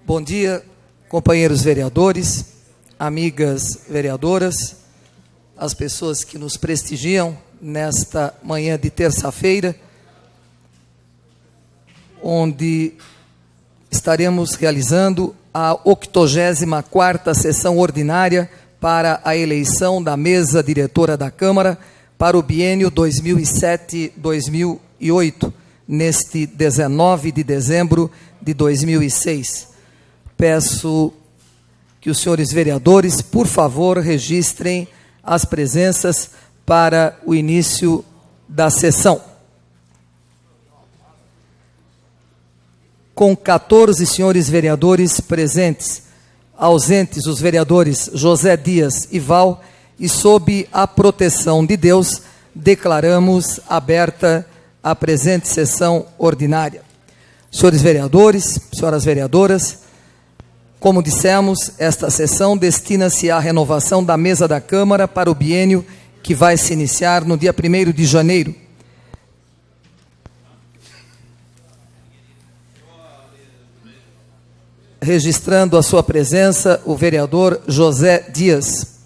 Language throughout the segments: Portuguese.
Bom dia, companheiros vereadores, amigas vereadoras, as pessoas que nos prestigiam nesta manhã de terça-feira, onde estaremos realizando a 84ª sessão ordinária para a eleição da mesa diretora da Câmara para o biênio 2007-2008, neste 19 de dezembro de 2006. Peço que os senhores vereadores, por favor, registrem as presenças para o início da sessão. Com 14 senhores vereadores presentes, ausentes os vereadores José Dias e Val, e sob a proteção de Deus, declaramos aberta a presente sessão ordinária. Senhores vereadores, senhoras vereadoras, como dissemos, esta sessão destina-se à renovação da mesa da Câmara para o biênio que vai se iniciar no dia 1º de janeiro. Registrando a sua presença, o vereador José Dias.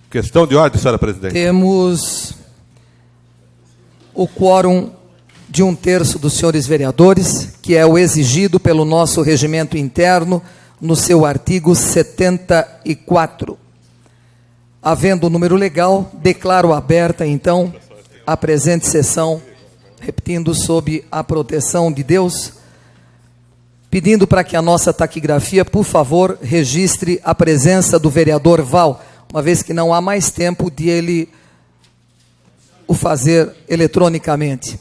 Questão de ordem, senhora presidente. Temos o quórum de 1/3 dos senhores vereadores, que é o exigido pelo nosso regimento interno, no seu artigo 74. Havendo o número legal, declaro aberta, então, a presente sessão, repetindo, sob a proteção de Deus, pedindo para que a nossa taquigrafia, por favor, registre a presença do vereador Val, uma vez que não há mais tempo de ele o fazer eletronicamente.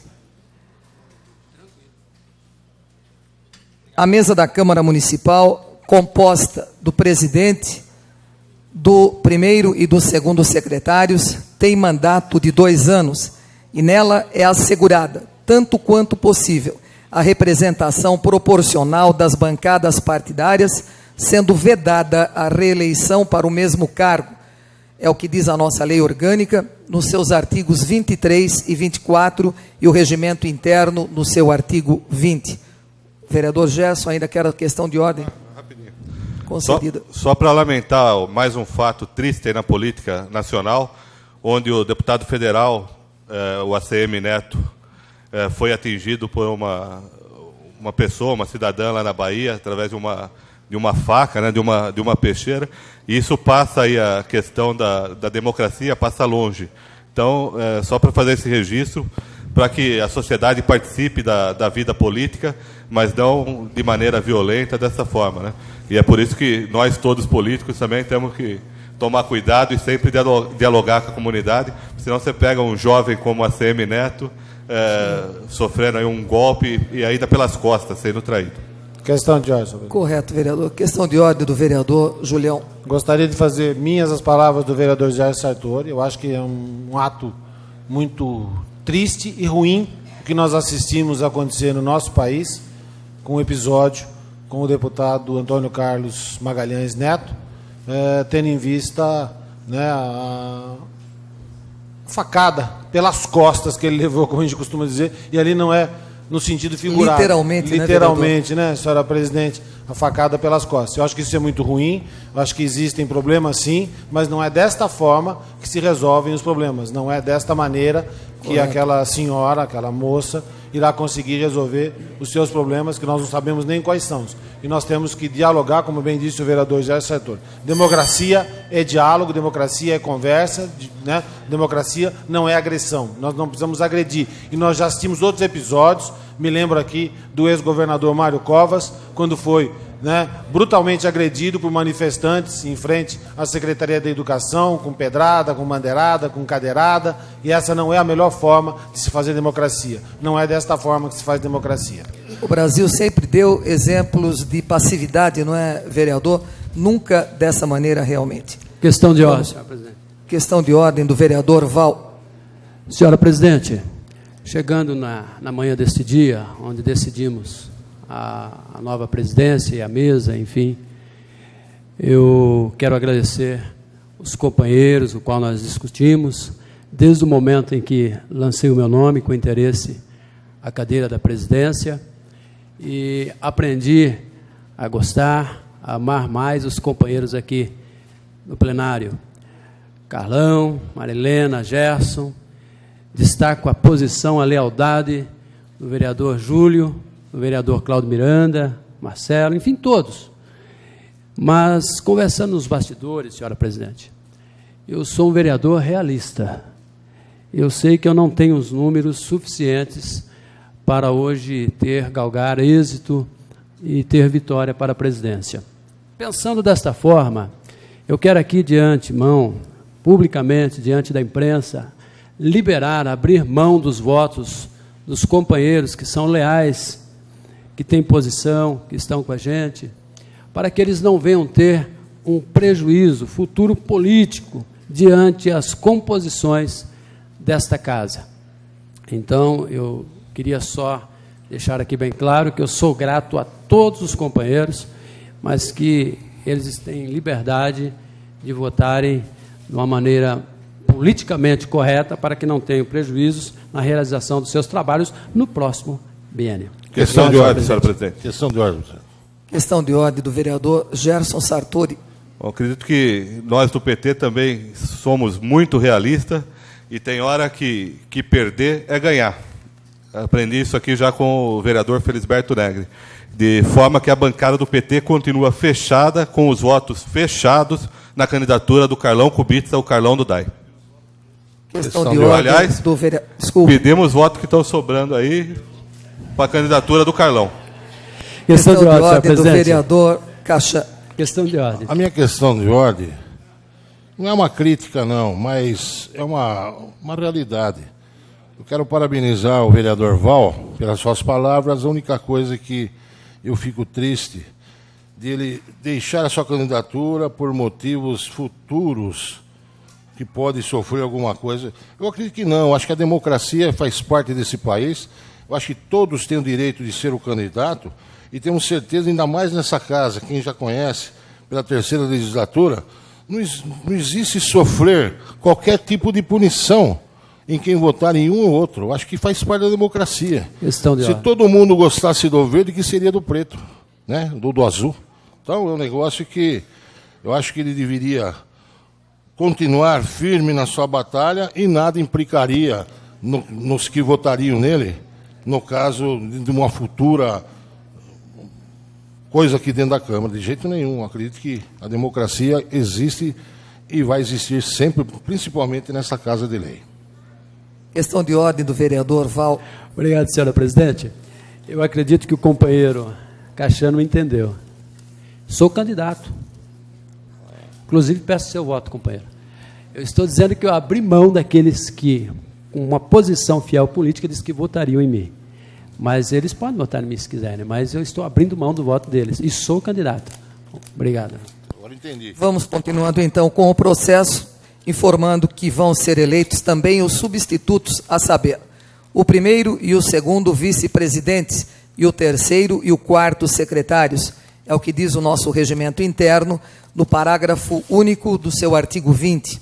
A mesa da Câmara Municipal, composta do presidente, do primeiro e do segundo secretários, tem mandato de 2 anos e nela é assegurada, tanto quanto possível, a representação proporcional das bancadas partidárias, sendo vedada a reeleição para o mesmo cargo. É o que diz a nossa lei orgânica, nos seus artigos 23 e 24, e o regimento interno, no seu artigo 20. Vereador Gerson, ainda quer a questão de ordem? Rapidinho. Concedida. Só para lamentar mais um fato triste aí na política nacional, onde o deputado federal, o ACM Neto, foi atingido por uma pessoa, uma cidadã lá na Bahia, através de uma faca, né, de uma peixeira, e isso passa aí a questão da democracia, passa longe. Então, só para fazer esse registro, para que a sociedade participe da vida política, mas não de maneira violenta, dessa forma, né? E é por isso que nós, todos políticos, também temos que tomar cuidado e sempre dialogar com a comunidade, senão você pega um jovem como a ACM Neto, sofrendo aí um golpe e ainda pelas costas, sendo traído. Questão de ordem. Correto, vereador. Questão de ordem do vereador Julião. Gostaria de fazer minhas as palavras do vereador Jair Sartori. Eu acho que é um ato muito triste e ruim o que nós assistimos acontecer no nosso país, com o episódio com o deputado Antônio Carlos Magalhães Neto, tendo em vista, né, a facada pelas costas que ele levou, como a gente costuma dizer, e ali não é no sentido figurado. Literalmente, né, senhora presidente, a facada pelas costas. Eu acho que isso é muito ruim, eu acho que existem problemas sim, mas não é desta forma que se resolvem os problemas, não é desta maneira que aquela senhora, aquela moça, irá conseguir resolver os seus problemas, que nós não sabemos nem quais são. E nós temos que dialogar, como bem disse o vereador Jair Sartori. Democracia é diálogo, democracia é conversa, né? Democracia não é agressão. Nós não precisamos agredir. E nós já assistimos outros episódios, me lembro aqui do ex-governador Mário Covas, quando foi, né, brutalmente agredido por manifestantes em frente à Secretaria da Educação, com pedrada, com bandeirada, com cadeirada, e essa não é a melhor forma de se fazer democracia. Não é desta forma que se faz democracia. O Brasil sempre deu exemplos de passividade, não é, vereador? Nunca dessa maneira realmente. Questão de ordem, senhora presidente. Questão de ordem do vereador Val. Senhora presidente, chegando na manhã deste dia, onde decidimos a nova presidência e a mesa, enfim, eu quero agradecer os companheiros, o qual nós discutimos, desde o momento em que lancei o meu nome com interesse à cadeira da presidência, e aprendi a gostar, a amar mais os companheiros aqui no plenário. Carlão, Marilena, Gerson. Destaco a posição, a lealdade do vereador Júlio, do vereador Cláudio Miranda, Marcelo, enfim, todos. Mas, conversando nos bastidores, senhora presidente, eu sou um vereador realista. Eu sei que eu não tenho os números suficientes para hoje galgar êxito e ter vitória para a presidência. Pensando desta forma, eu quero aqui, de antemão, publicamente, diante da imprensa, abrir mão dos votos dos companheiros que são leais, que têm posição, que estão com a gente, para que eles não venham ter um prejuízo futuro político diante as composições desta casa. Então, eu queria só deixar aqui bem claro que eu sou grato a todos os companheiros, mas que eles têm liberdade de votarem de uma maneira politicamente correta para que não tenham prejuízos na realização dos seus trabalhos no próximo biênio. Questão de ordem, senhor presidente. Questão de ordem, senhor. Questão de ordem do vereador Gerson Sartori. Bom, acredito que nós do PT também somos muito realistas e tem hora que perder é ganhar. Aprendi isso aqui já com o vereador Felisberto Negri. De forma que a bancada do PT continua fechada, com os votos fechados, na candidatura do Carlão Kubitsa, o Carlão do DAI. Questão de ordem aliás, do vereador. Desculpe. Pedimos votos que estão sobrando aí para a candidatura do Carlão. Questão de ordem do presidente. vereador Caixa. Questão de ordem. A minha questão de ordem não é uma crítica, não, mas é uma realidade. Eu quero parabenizar o vereador Val pelas suas palavras. A única coisa que eu fico triste dele deixar a sua candidatura por motivos futuros que pode sofrer alguma coisa. Eu acredito que não. Acho que a democracia faz parte desse país. Eu acho que todos têm o direito de ser o candidato e temos certeza, ainda mais nessa casa, quem já conhece, pela terceira legislatura, não existe sofrer qualquer tipo de punição em quem votar em um ou outro. Eu acho que faz parte da democracia. Se todo mundo gostasse do verde, que seria do preto, né? do azul. Então, é um negócio que eu acho que ele deveria continuar firme na sua batalha e nada implicaria nos que votariam nele, no caso de uma futura coisa aqui dentro da Câmara. De jeito nenhum. Eu acredito que a democracia existe e vai existir sempre, principalmente nessa Casa de Lei. Questão de ordem do vereador Val. Obrigado, senhora presidente. Eu acredito que o companheiro Caixano entendeu. Sou candidato. Inclusive, peço seu voto, companheiro. Eu estou dizendo que eu abri mão daqueles que, com uma posição fiel política, dizem que votariam em mim. Mas eles podem votar em mim se quiserem, mas eu estou abrindo mão do voto deles. E sou candidato. Obrigado. Agora entendi. Vamos continuando, então, com o processo, informando que vão ser eleitos também os substitutos, a saber, o primeiro e o segundo vice-presidentes, e o terceiro e o quarto secretários. É o que diz o nosso regimento interno, no parágrafo único do seu artigo 20.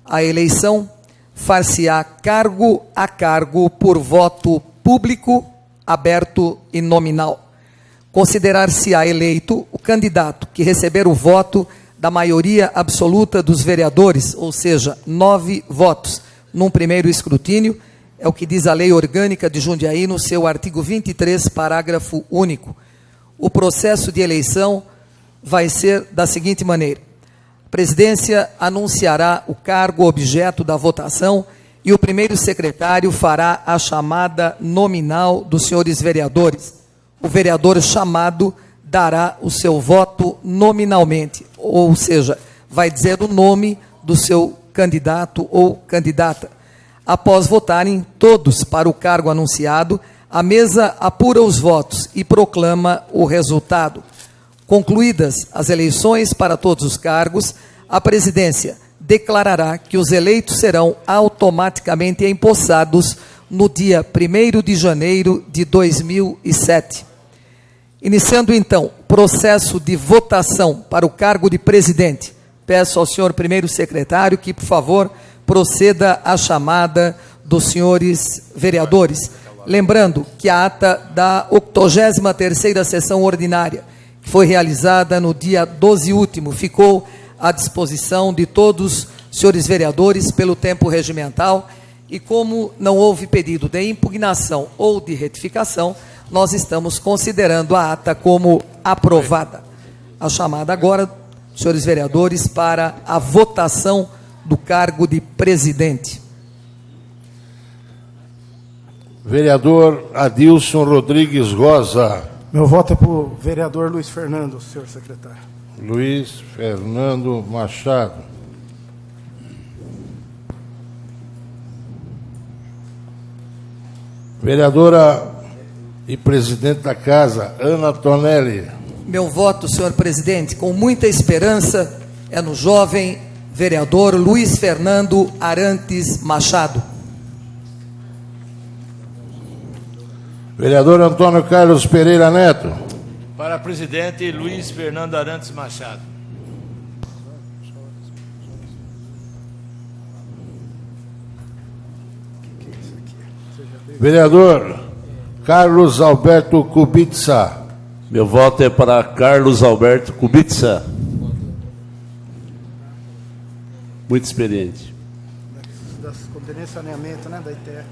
A eleição far-se-á cargo a cargo por voto público, aberto e nominal. Considerar-se-á eleito o candidato que receber o voto da maioria absoluta dos vereadores, ou seja, 9 votos, num primeiro escrutínio, é o que diz a Lei Orgânica de Jundiaí no seu artigo 23, parágrafo único. O processo de eleição vai ser da seguinte maneira: a presidência anunciará o cargo objeto da votação e o primeiro secretário fará a chamada nominal dos senhores vereadores. O vereador chamado dará o seu voto nominalmente, ou seja, vai dizer o nome do seu candidato ou candidata. Após votarem todos para o cargo anunciado, a mesa apura os votos e proclama o resultado. Concluídas as eleições para todos os cargos, a presidência declarará que os eleitos serão automaticamente empossados no dia 1º de janeiro de 2007. Iniciando, então, o processo de votação para o cargo de presidente, peço ao senhor primeiro secretário que, por favor, proceda à chamada dos senhores vereadores. Lembrando que a ata da 83ª sessão ordinária, que foi realizada no dia 12 último, ficou à disposição de todos os senhores vereadores pelo tempo regimental, e como não houve pedido de impugnação ou de retificação, nós estamos considerando a ata como aprovada. A chamada agora, senhores vereadores, para a votação do cargo de presidente. Vereador Adilson Rodrigues Rosa. Meu voto é para o vereador Luiz Fernando, senhor secretário. Luiz Fernando Machado. Vereadora e presidente da casa, Ana Tonelli. Meu voto, senhor presidente, com muita esperança, é no jovem vereador Luiz Fernando Arantes Machado. Vereador Antônio Carlos Pereira Neto. Para presidente, Luiz Fernando Arantes Machado. Vereador Carlos Alberto Kubica. Meu voto é para Carlos Alberto Kubica. Muito experiente. Das conferências de saneamento, né, da ITER.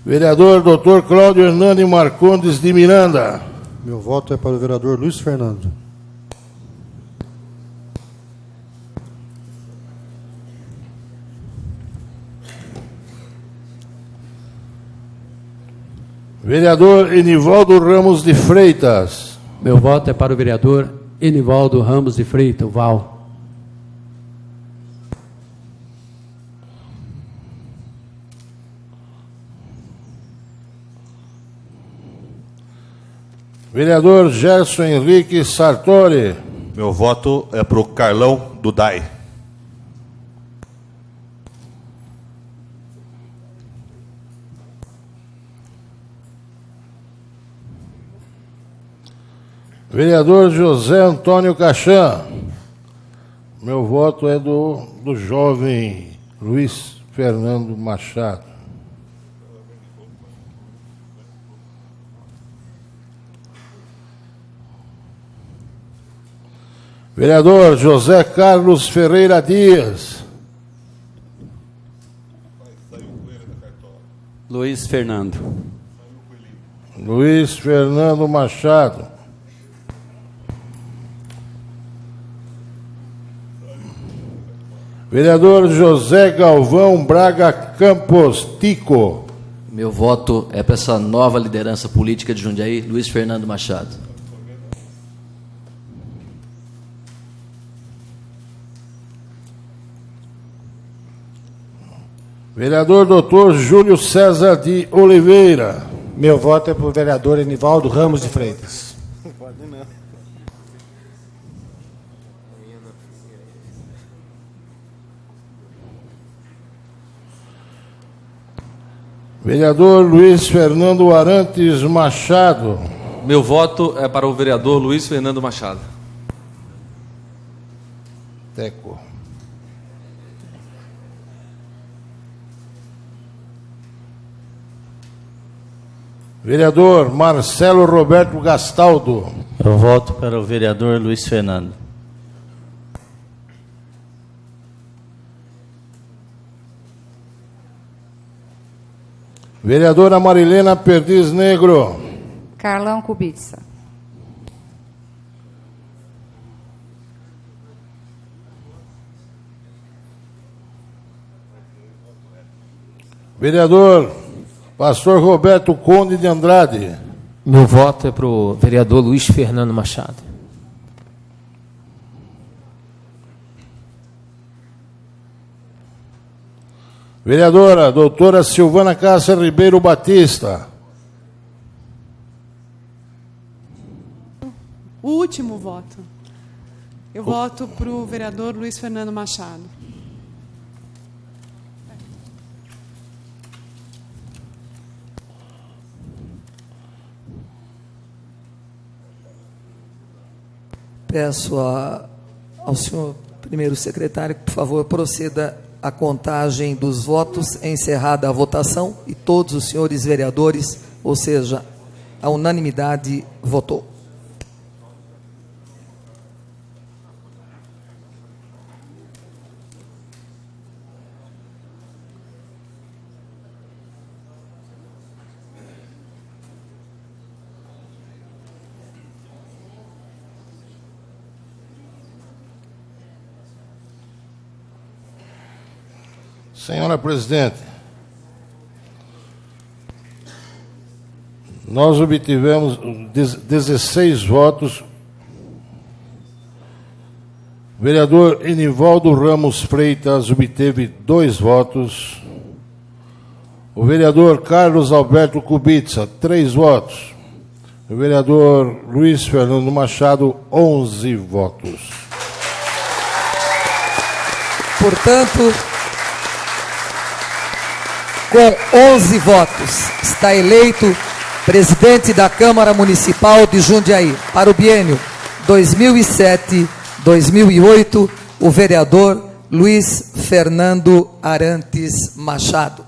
Vereador Dr. Cláudio Hernani Marcondes de Miranda. Meu voto é para o vereador Luiz Fernando. Vereador Enivaldo Ramos de Freitas. Meu voto é para o vereador Enivaldo Ramos de Freitas, o Val. Vereador Gerson Henrique Sartori. Meu voto é para o Carlão do DAI. Vereador José Antônio Cachan. Meu voto é do jovem Luiz Fernando Machado. Vereador José Carlos Ferreira Dias. Luiz Fernando. Luiz Fernando Machado. Vereador José Galvão Braga Campos Tico. Meu voto é para essa nova liderança política de Jundiaí, Luiz Fernando Machado. Vereador Dr. Júlio César de Oliveira. Meu voto é para o vereador Enivaldo Ramos de Freitas. Vereador Luiz Fernando Arantes Machado. Meu voto é para o vereador Luiz Fernando Machado. Teco. Vereador Marcelo Roberto Gastaldo. Eu voto para o vereador Luiz Fernando. Vereadora Marilena Perdiz Negro. Carlão Kubica. Vereador Pastor Roberto Conde de Andrade. Meu voto é para o vereador Luiz Fernando Machado. Vereadora doutora Silvana Cássia Ribeiro Batista. O último voto. Eu voto para o vereador Luiz Fernando Machado. Peço ao senhor Primeiro secretário, por favor, proceda a contagem dos votos, encerrada a votação, e todos os senhores vereadores, ou seja, a unanimidade, votou. Senhora presidente, nós obtivemos 16 votos. O vereador Enivaldo Ramos Freitas obteve 2 votos. O vereador Carlos Alberto Kubica, 3 votos. O vereador Luiz Fernando Machado, 11 votos. Portanto, com 11 votos, está eleito presidente da Câmara Municipal de Jundiaí, para o biênio 2007-2008, o vereador Luiz Fernando Arantes Machado.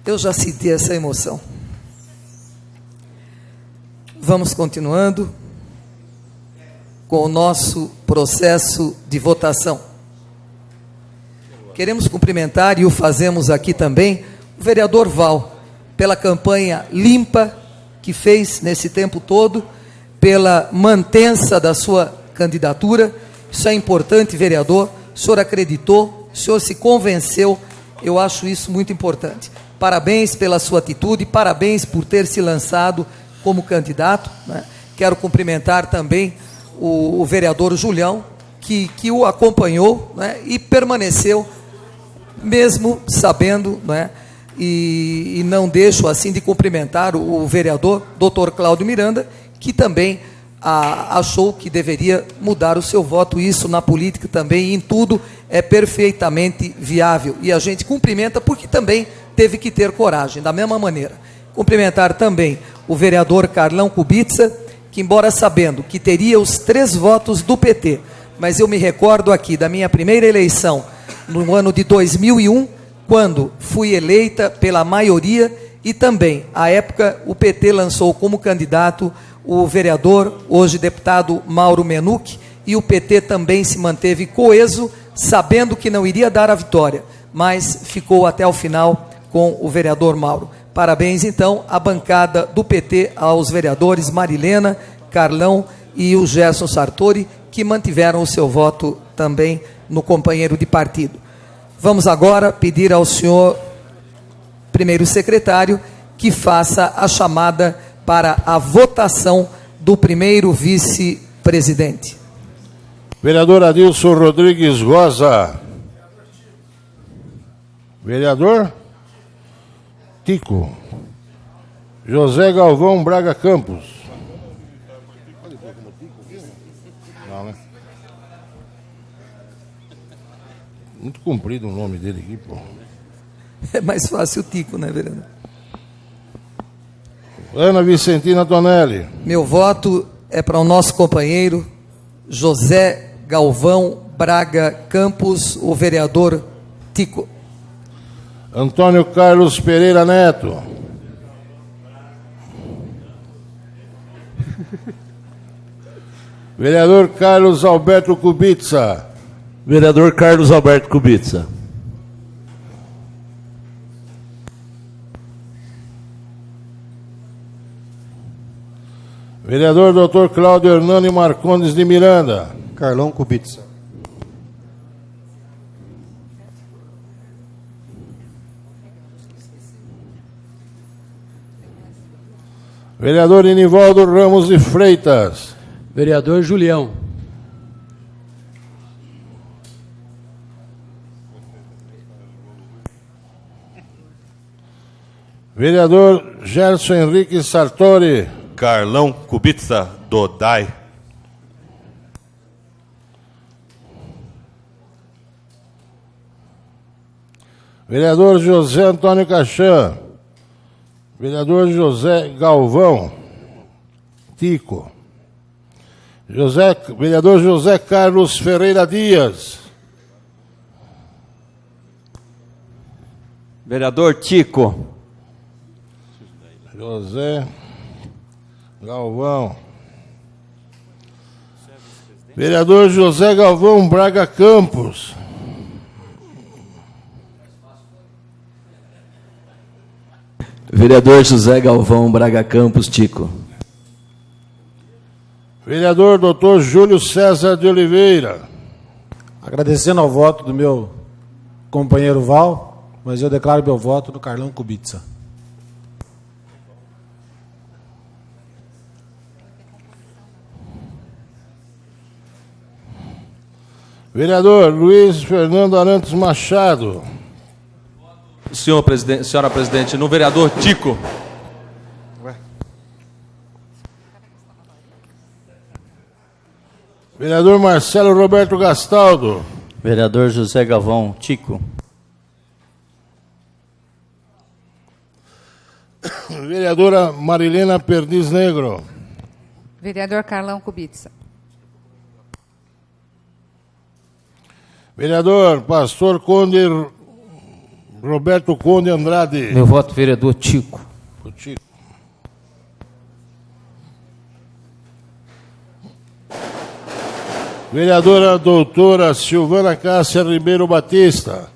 Eu já senti essa emoção. Vamos continuando com o nosso processo de votação. Queremos cumprimentar, e o fazemos aqui também, o vereador Val, pela campanha limpa que fez nesse tempo todo, pela mantença da sua candidatura. Isso é importante, vereador. O senhor acreditou, o senhor se convenceu. Eu acho isso muito importante. Parabéns pela sua atitude, parabéns por ter se lançado como candidato, né? Quero cumprimentar também o vereador Julião, que o acompanhou, né? E permaneceu, mesmo sabendo, né? E não deixo assim de cumprimentar o vereador Dr. Cláudio Miranda, que também achou que deveria mudar o seu voto. Isso na política também, em tudo, é perfeitamente viável. E a gente cumprimenta porque também teve que ter coragem, da mesma maneira. Cumprimentar também o vereador Carlão Kubica, que, embora sabendo que teria os 3 votos do PT, mas eu me recordo aqui da minha primeira eleição, no ano de 2001, quando fui eleita pela maioria, e também, à época, o PT lançou como candidato o vereador, hoje deputado Mauro Menuc, e o PT também se manteve coeso, sabendo que não iria dar a vitória, mas ficou até o final com o vereador Mauro. Parabéns, então, à bancada do PT, aos vereadores Marilena, Carlão e o Gerson Sartori, que mantiveram o seu voto também no companheiro de partido. Vamos agora pedir ao senhor primeiro secretário que faça a chamada para a votação do primeiro vice-presidente. Vereador Adilson Rodrigues Rosa. Vereador Tico. José Galvão Braga Campos. Não, né? Muito comprido o nome dele aqui, pô. É mais fácil o Tico, né, vereador? Ana Vicentina Tonelli. Meu voto é para o nosso companheiro José Galvão Braga Campos, o vereador Tico. Antônio Carlos Pereira Neto. Vereador Carlos Alberto Kubica. Vereador Carlos Alberto Kubica. Vereador Dr. Cláudio Hernani Marcondes de Miranda. Carlão Kubica. Vereador Enivaldo Ramos de Freitas. Vereador Julião. Vereador Gerson Henrique Sartori. Carlão Kubica Dodai. Vereador José Antônio Cachan. Vereador José Galvão Tico. Vereador José Carlos Ferreira Dias. Vereador Tico. José Galvão. Vereador José Galvão Braga Campos. Vereador José Galvão Braga Campos Tico. Vereador Dr. Júlio César de Oliveira. Agradecendo ao voto do meu companheiro Val, mas eu declaro meu voto no Carlão Kubica. Vereador Luiz Fernando Arantes Machado. Senhora presidente, no vereador Tico. Vereador Marcelo Roberto Gastaldo. Vereador José Galvão Tico. Vereadora Marilena Perdiz Negro. Vereador Carlão Kubica. Vereador Pastor Conde Roberto Conde Andrade. Meu voto, vereador Tico. O Tico. Vereadora doutora Silvana Cássia Ribeiro Batista.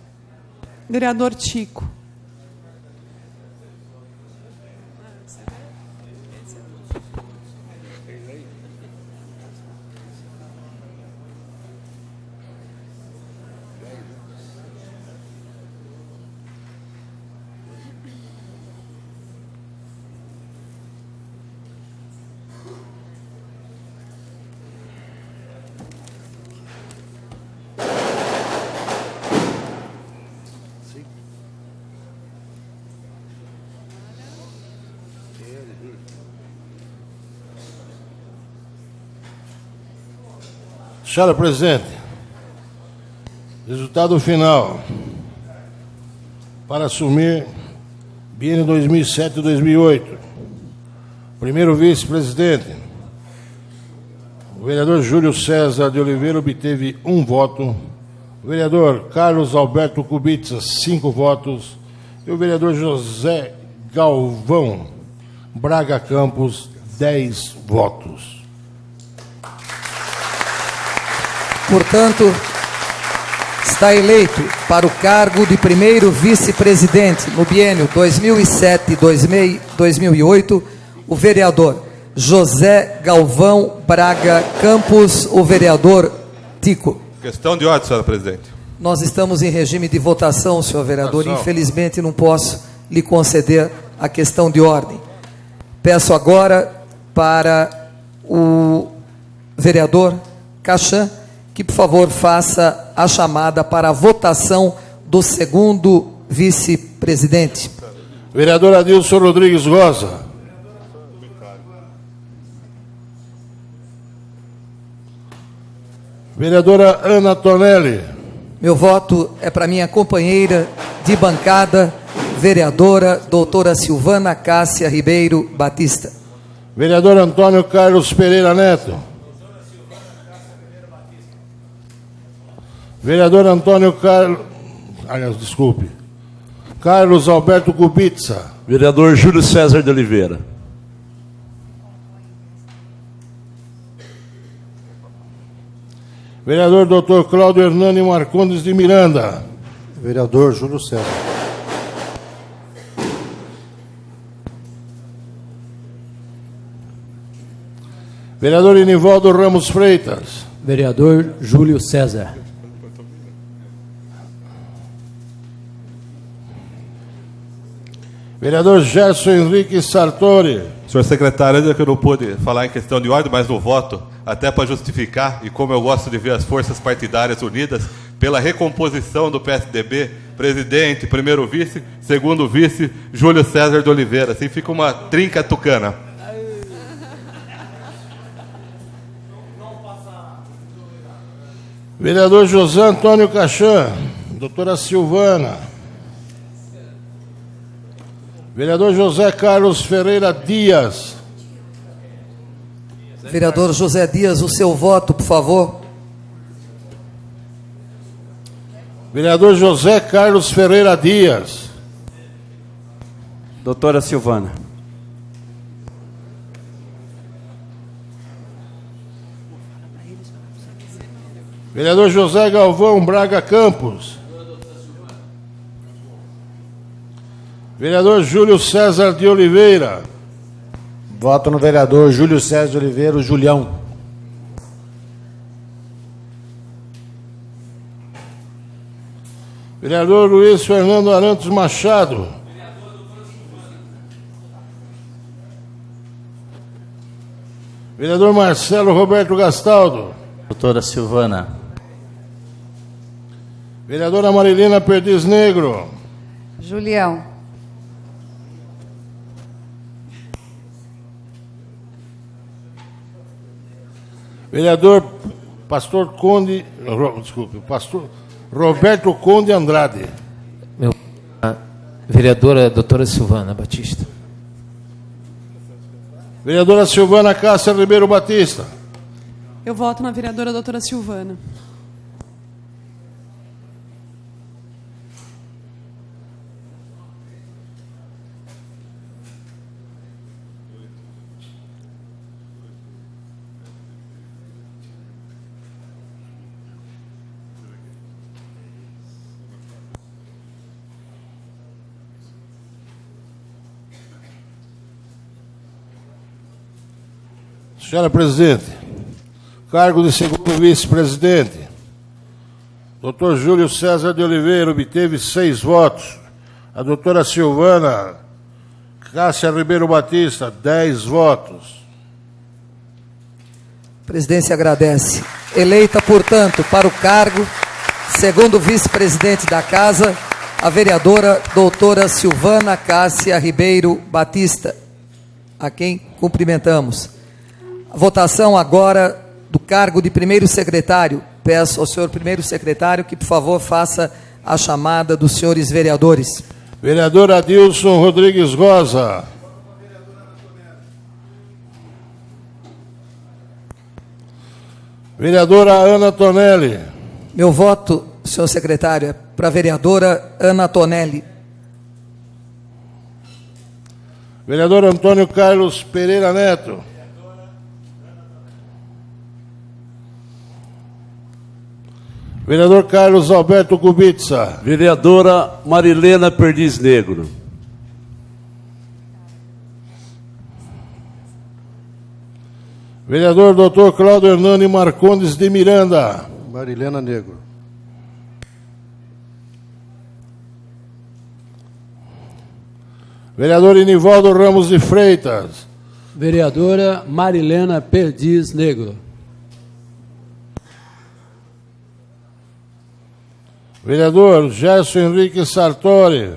Vereador Tico. Senhora presidente, resultado final. Para assumir biênio 2007-2008. Primeiro vice-presidente, o vereador Júlio César de Oliveira obteve 1 voto. O vereador Carlos Alberto Kubica, 5 votos. E o vereador José Galvão Braga Campos, 10 votos. Portanto, está eleito para o cargo de primeiro vice-presidente no biênio 2007-2008 o vereador José Galvão Braga Campos, o vereador Tico. Questão de ordem, senhora presidente. Nós estamos em regime de votação, senhor vereador. Infelizmente, não posso lhe conceder a questão de ordem. Peço agora para o vereador Cachan que, por favor, faça a chamada para a votação do segundo vice-presidente. Vereador Adilson Rodrigues Rosa. Vereadora Ana Tonelli. Meu voto é para minha companheira de bancada, vereadora doutora Silvana Cássia Ribeiro Batista. Vereador Antônio Carlos Pereira Neto. Vereador Antônio Carlos... desculpe. Carlos Alberto Kubica. Vereador Júlio César de Oliveira. Vereador Dr. Cláudio Hernani Marcondes de Miranda. Vereador Júlio César. Vereador Inivaldo Ramos Freitas. Vereador Júlio César. Vereador Gerson Henrique Sartori. Senhor secretário, ainda que eu não pude falar em questão de ordem, mas no voto, até para justificar, e como eu gosto de ver as forças partidárias unidas, pela recomposição do PSDB, presidente, primeiro vice, segundo vice, Júlio César de Oliveira. Assim fica uma trinca tucana. Vereador José Antônio Cachan. Doutora Silvana. Vereador José Carlos Ferreira Dias. Vereador José Dias, o seu voto, por favor. Vereador José Carlos Ferreira Dias. Doutora Silvana. Vereador José Galvão Braga Campos. Vereador Júlio César de Oliveira. Voto no vereador Júlio César de Oliveira, o Julião. Vereador Luiz Fernando Arantes Machado. Vereador Marcelo Roberto Gastaldo. Doutora Silvana. Vereadora Marilena Perdiz Negro. Julião. Vereador Pastor Roberto Conde Andrade. Vereadora doutora Silvana Batista. Vereadora Silvana Cássia Ribeiro Batista. Eu voto na vereadora doutora Silvana. Senhora Presidente, cargo de segundo vice-presidente, doutor Júlio César de Oliveira obteve 6 votos. A doutora Silvana Cássia Ribeiro Batista, 10 votos. A presidência agradece. Eleita, portanto, para o cargo, segundo vice-presidente da Casa, a vereadora doutora Silvana Cássia Ribeiro Batista, a quem cumprimentamos. A votação agora do cargo de primeiro secretário. Peço ao senhor primeiro secretário que, por favor, faça a chamada dos senhores vereadores. Vereador Adilson Rodrigues Rosa. Vereadora Ana Tonelli. Meu voto, senhor secretário, é para a vereadora Ana Tonelli. Vereador Antônio Carlos Pereira Neto. Vereador Carlos Alberto Kubitsa. Vereadora Marilena Perdiz Negro. Vereador Dr. Cláudio Hernani Marcondes de Miranda. Marilena Negro. Vereador Inivaldo Ramos de Freitas. Vereadora Marilena Perdiz Negro. Vereador Gerson Henrique Sartori.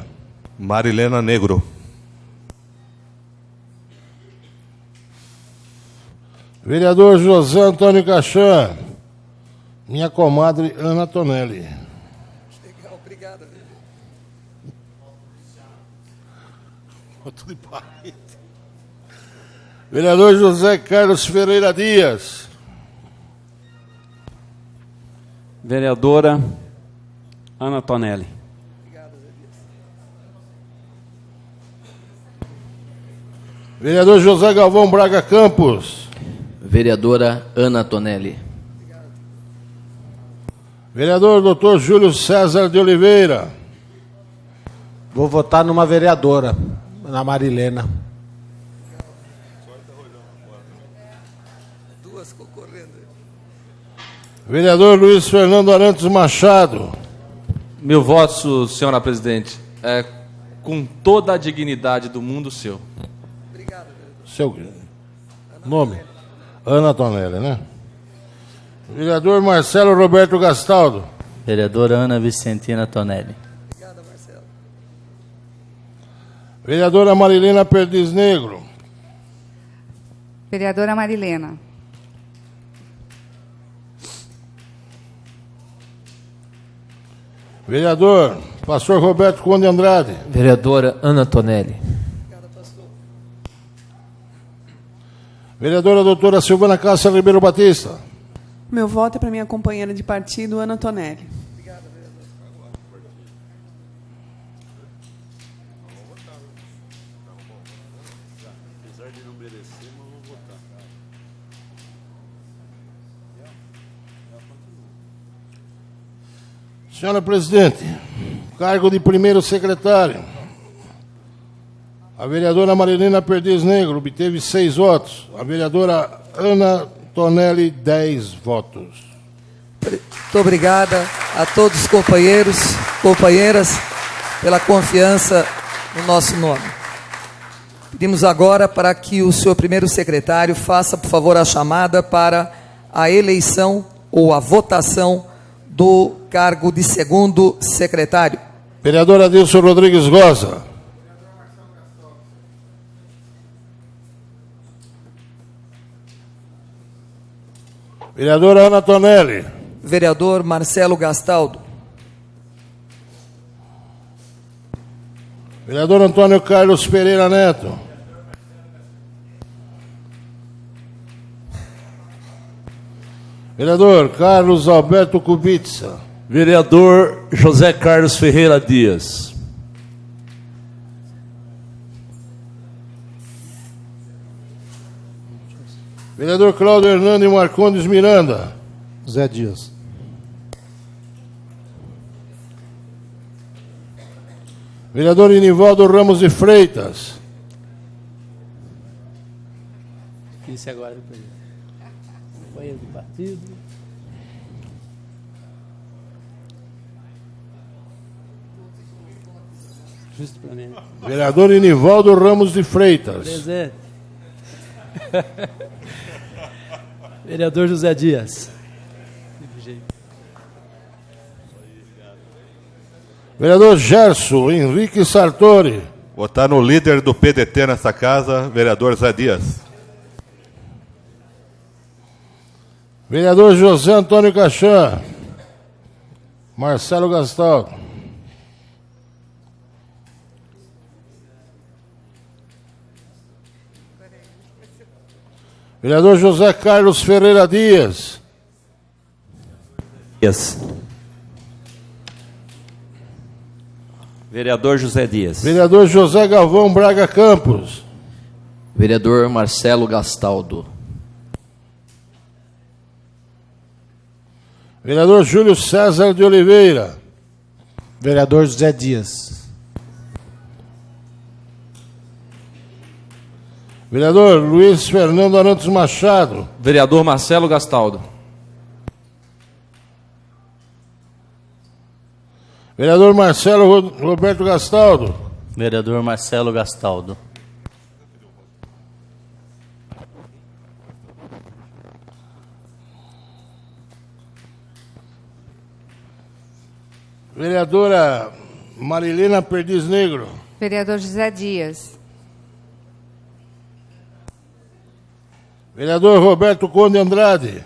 Marilena Negro. Vereador José Antônio Cachan. Minha comadre Ana Tonelli. Obrigado. Vereador José Carlos Ferreira Dias. Vereadora Ana Tonelli. Vereador José Galvão Braga Campos. Vereadora Ana Tonelli. Vereador Dr. Júlio César de Oliveira. Vou votar numa vereadora, na Marilena. Duas concorrendo. Vereador Luiz Fernando Arantes Machado. Meu voto, senhora presidente, é com toda a dignidade do mundo seu. Obrigado. Seu nome? Ana Tonelli, né? Vereador Marcelo Roberto Gastaldo. Vereadora Ana Vicentina Tonelli. Obrigado, Marcelo. Vereadora Marilena Perdiz Negro. Vereadora Marilena. Vereador Pastor Roberto Conde Andrade. Vereadora Ana Tonelli. Vereadora doutora Silvana Cássia Ribeiro Batista. Meu voto é para minha companheira de partido, Ana Tonelli. Senhora presidente, cargo de primeiro secretário. A vereadora Marilena Perdiz Negro obteve 6 votos. A vereadora Ana Tonelli, 10 votos. Muito obrigada a todos os companheiros, companheiras, pela confiança no nosso nome. Pedimos agora para que o senhor primeiro secretário faça, por favor, a chamada para a eleição ou a votação do cargo de segundo secretário. Vereador Adilson Rodrigues Goza. Vereadora Ana Tonelli. Vereador Marcelo Gastaldo. Vereador Antônio Carlos Pereira Neto. Vereador Carlos Alberto Kubica. Vereador José Carlos Ferreira Dias. Vereador Cláudio Hernando Marcondes Miranda. Zé Dias. Vereador Inivaldo Ramos de Freitas. Isso agora, companheiro de partido. Justo para mim. Vereador Inivaldo Ramos de Freitas. Presente. Vereador José Dias. Vereador Gerson Henrique Sartori. Votar no líder do PDT nessa casa, vereador Zé Dias. Vereador José Antônio Cachan. Marcelo Gastaldo. Vereador José Carlos Ferreira Dias. Dias. Vereador José Dias. Vereador José Galvão Braga Campos. Vereador Marcelo Gastaldo. Vereador Júlio César de Oliveira. Vereador José Dias. Vereador Luiz Fernando Arantes Machado. Vereador Marcelo Gastaldo. Vereador Marcelo Roberto Gastaldo. Vereador Marcelo Gastaldo. Vereadora Marilena Perdiz Negro. Vereador José Dias. Vereador Roberto Conde Andrade.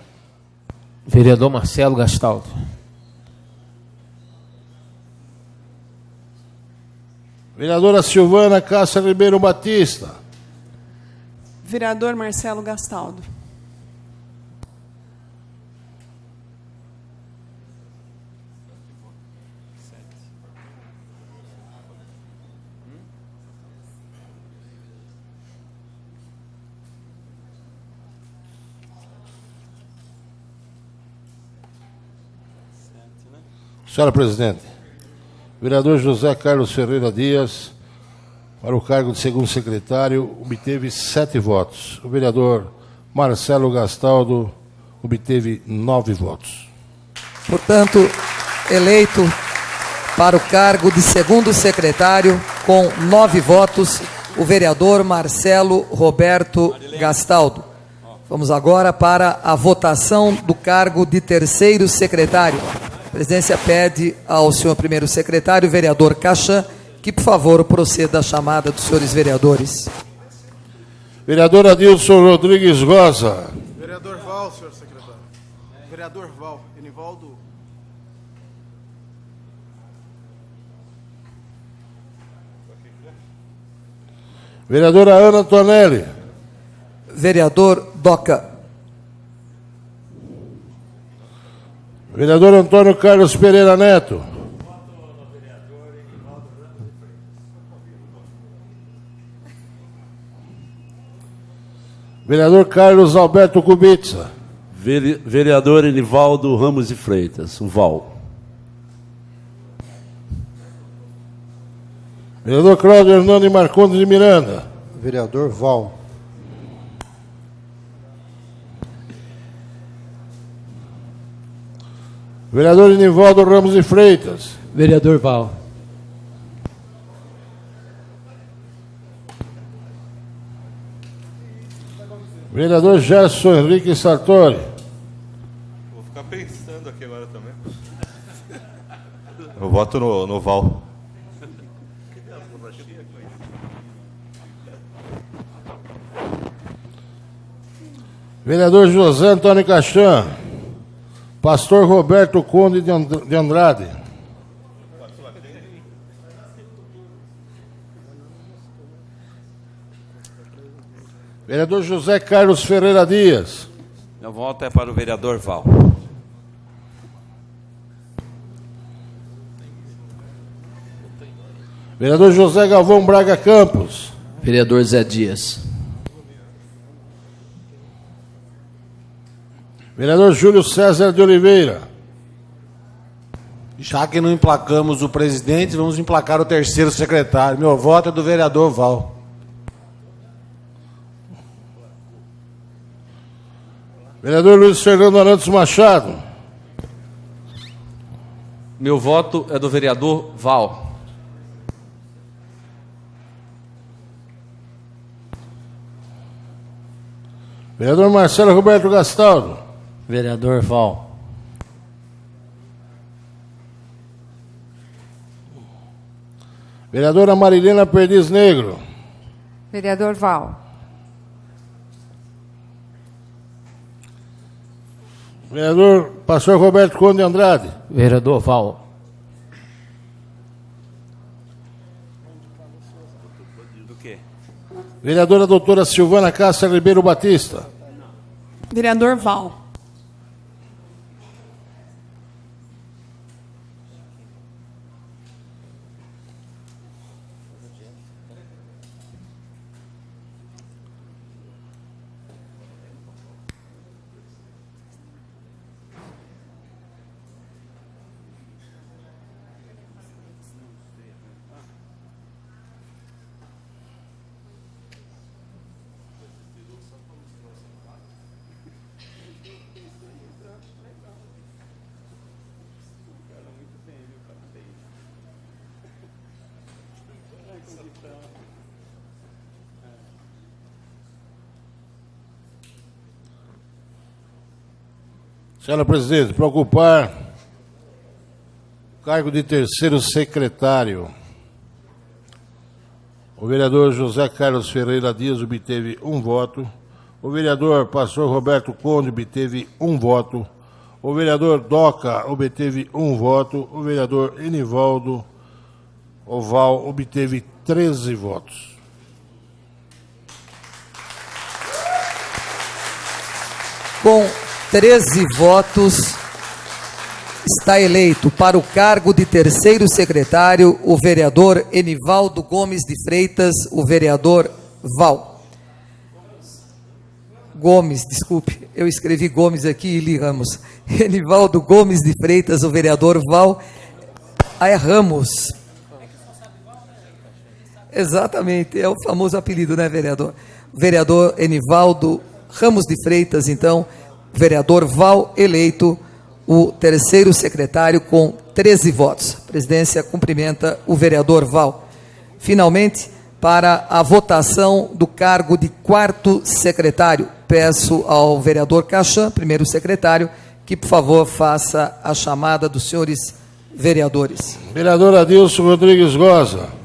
Vereador Marcelo Gastaldo. Vereadora Silvana Cássia Ribeiro Batista. Vereador Marcelo Gastaldo. Senhora presidente, vereador José Carlos Ferreira Dias, para o cargo de segundo secretário, obteve 7 votos. O vereador Marcelo Gastaldo obteve 9 votos. Portanto, eleito para o cargo de segundo secretário, com 9 votos, o vereador Marcelo Roberto Gastaldo. Vamos agora para a votação do cargo de terceiro secretário. A presidência pede ao senhor primeiro secretário, vereador Cachan, que, por favor, proceda à chamada dos senhores vereadores. Vereador Adilson Rodrigues Goza. Vereador Val, senhor secretário. Vereador Val, Enivaldo. Vereadora Ana Tonelli. Vereador Doca. Vereador Antônio Carlos Pereira Neto. Vereador Carlos Alberto Kubica. Vereador Enivaldo Ramos de Freitas, o Val. Vereador Cláudio Hernando Marcondes de Miranda. Vereador Val. Vereador Enivaldo Ramos de Freitas. Vereador Val. Vereador Gerson Henrique Sartori. Vou ficar pensando aqui agora também. Eu voto no Val. Vereador José Antônio Cachan. Pastor Roberto Conde de Andrade. Vereador José Carlos Ferreira Dias. Meu voto é para o vereador Val. Vereador José Galvão Braga Campos. Vereador Zé Dias. Vereador Júlio César de Oliveira. Já que não emplacamos o presidente, vamos emplacar o terceiro secretário. Meu voto é do vereador Val. Vereador Luiz Fernando Arantes Machado. Meu voto é do vereador Val. Vereador Marcelo Roberto Gastaldo. Vereador Val. Vereadora Marilena Perdiz Negro. Vereador Val. Vereador Pastor Roberto Conde de Andrade. Vereador Val. Do quê? Vereadora doutora Silvana Cássia Ribeiro Batista. Vereador Val. Senhora presidente, para ocupar o cargo de terceiro secretário, o vereador José Carlos Ferreira Dias obteve 1 voto, o vereador pastor Roberto Conde obteve 1 voto, o vereador Doca obteve 1 voto, o vereador Enivaldo Oval obteve 13 votos. Com 13 votos, está eleito para o cargo de terceiro secretário o vereador Enivaldo Gomes de Freitas, o vereador Val. Gomes, desculpe, eu escrevi Gomes aqui e li Ramos. Enivaldo Gomes de Freitas, o vereador Val. Ah, é Ramos. Exatamente, é o famoso apelido, né, vereador? Vereador Enivaldo Ramos de Freitas, então, vereador Val eleito o terceiro secretário com 13 votos. A presidência cumprimenta o vereador Val. Finalmente, para a votação do cargo de quarto secretário, peço ao vereador Cachan, primeiro secretário, que, por favor, faça a chamada dos senhores vereadores. Vereador Adilson Rodrigues Goza.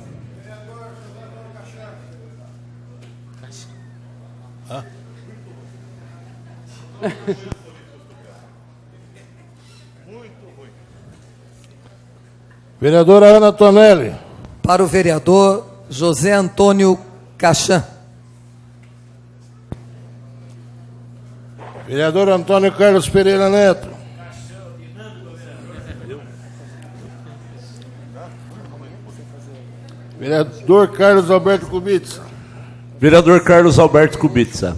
Vereadora Ana Tonelli. Para o vereador José Antônio Cachan. Vereador Antônio Carlos Pereira Neto. Vereador Carlos Alberto Kubitsa. Vereador Carlos Alberto Kubitsa.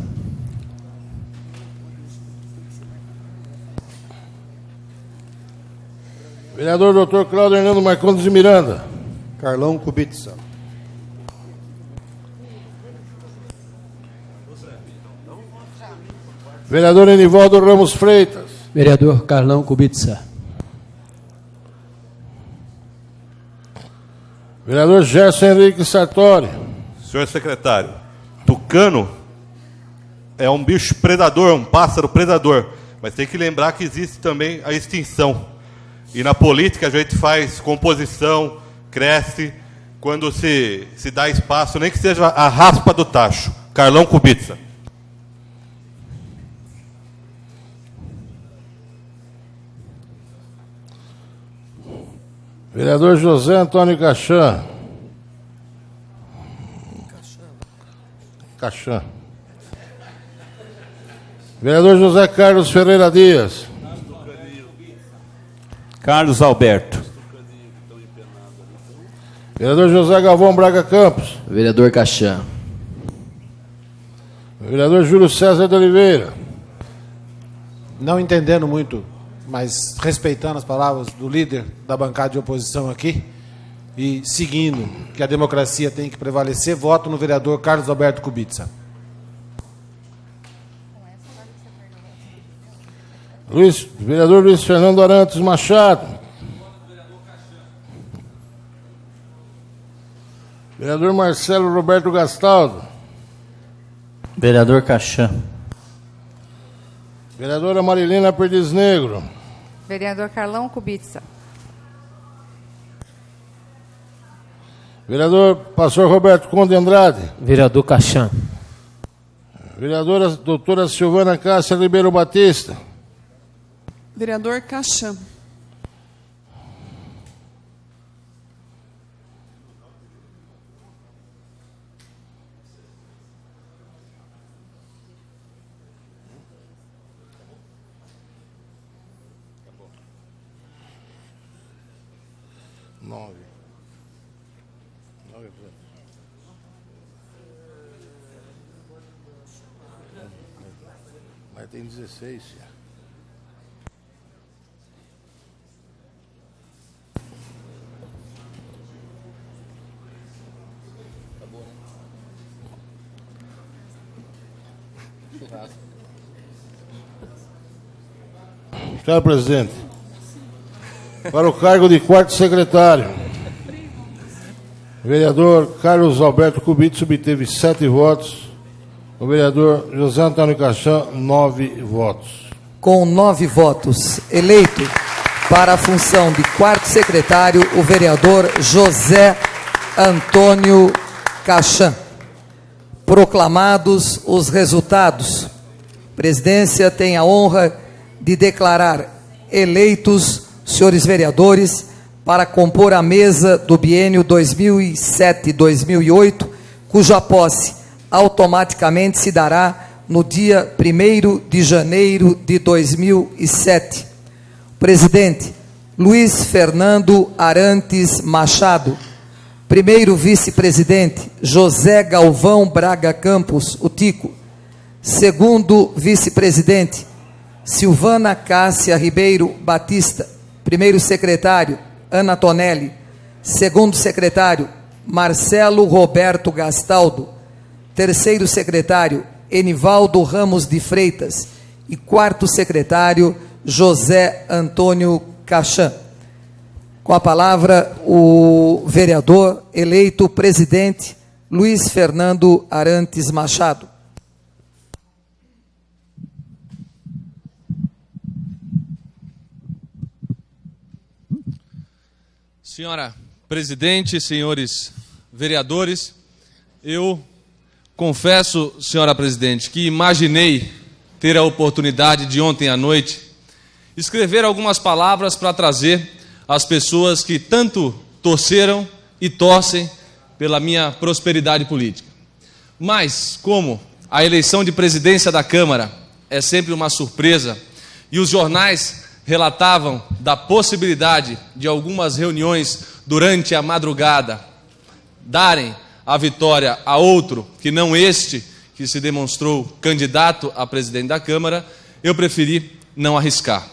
Vereador Dr. Cláudio Hernando Marcondes de Miranda. Carlão Kubitsa. Vereador Enivaldo Ramos Freitas. Vereador Carlão Kubitsa. Vereador Gerson Henrique Sartori. Senhor secretário, tucano é um bicho predador, um pássaro predador, mas tem que lembrar que existe também a extinção. E na política a gente faz composição, cresce, quando se dá espaço, nem que seja a raspa do tacho. Carlão Kubitsa. Vereador José Antônio Cachan. Cachan. Vereador José Carlos Ferreira Dias. Carlos Alberto. Vereador José Galvão Braga Campos. Vereador Cachan. Vereador Júlio César de Oliveira. Não entendendo muito, mas respeitando as palavras do líder da bancada de oposição aqui e seguindo que a democracia tem que prevalecer, voto no vereador Carlos Alberto Kubitsa. Vereador Luiz Fernando Arantes Machado. Vereador Marcelo Roberto Gastaldo. Vereador Cachan. Vereadora Marilena Perdiz Negro. Vereador Carlão Kubitsa. Vereador Pastor Roberto Conde Andrade. Vereador Cachan. Vereadora doutora Silvana Cássia Ribeiro Batista. Vereador Cachan. Mas tem 16. Senhor presidente, para o cargo de quarto secretário, o vereador Carlos Alberto Kubitsa obteve 7 votos, o vereador José Antônio Cachan, 9 votos. Com 9 votos, eleito para a função de quarto secretário, o vereador José Antônio Cachan. Proclamados os resultados, a presidência tem a honra de declarar eleitos senhores vereadores para compor a mesa do biênio 2007-2008, cuja posse automaticamente se dará no dia 1º de janeiro de 2007. Presidente Luiz Fernando Arantes Machado. Primeiro vice-presidente José Galvão Braga Campos, o Tico. Segundo vice-presidente Silvana Cássia Ribeiro Batista. Primeiro secretário Ana Tonelli. Segundo secretário Marcelo Roberto Gastaldo. Terceiro secretário Enivaldo Ramos de Freitas. E quarto secretário José Antônio Cachan. Com a palavra, o vereador eleito presidente Luiz Fernando Arantes Machado. Senhora presidente, senhores vereadores, eu confesso, senhora presidente, que imaginei ter a oportunidade de ontem à noite escrever algumas palavras para trazer às pessoas que tanto torceram e torcem pela minha prosperidade política. Mas, como a eleição de presidência da Câmara é sempre uma surpresa, e os jornais relatavam da possibilidade de algumas reuniões durante a madrugada darem a vitória a outro, que não este que se demonstrou candidato a presidente da Câmara, eu preferi não arriscar.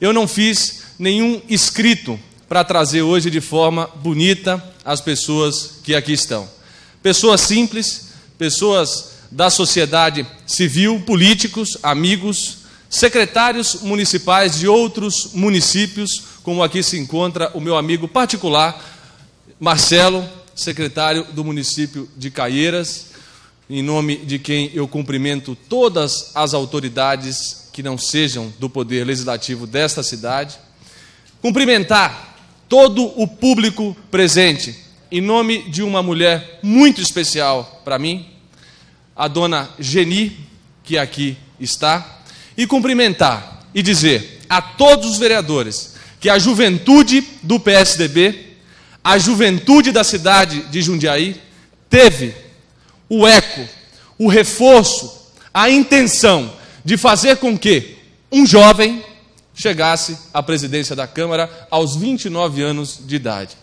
Eu não fiz nenhum escrito para trazer hoje de forma bonita as pessoas que aqui estão. Pessoas simples, pessoas da sociedade civil, políticos, amigos, secretários municipais de outros municípios, como aqui se encontra o meu amigo particular, Marcelo, secretário do município de Caieiras, em nome de quem eu cumprimento todas as autoridades que não sejam do poder legislativo desta cidade. Cumprimentar todo o público presente, em nome de uma mulher muito especial para mim, a dona Geni, que aqui está, e cumprimentar e dizer a todos os vereadores que a juventude do PSDB, a juventude da cidade de Jundiaí, teve o eco, o reforço, a intenção de fazer com que um jovem chegasse à presidência da Câmara aos 29 anos de idade.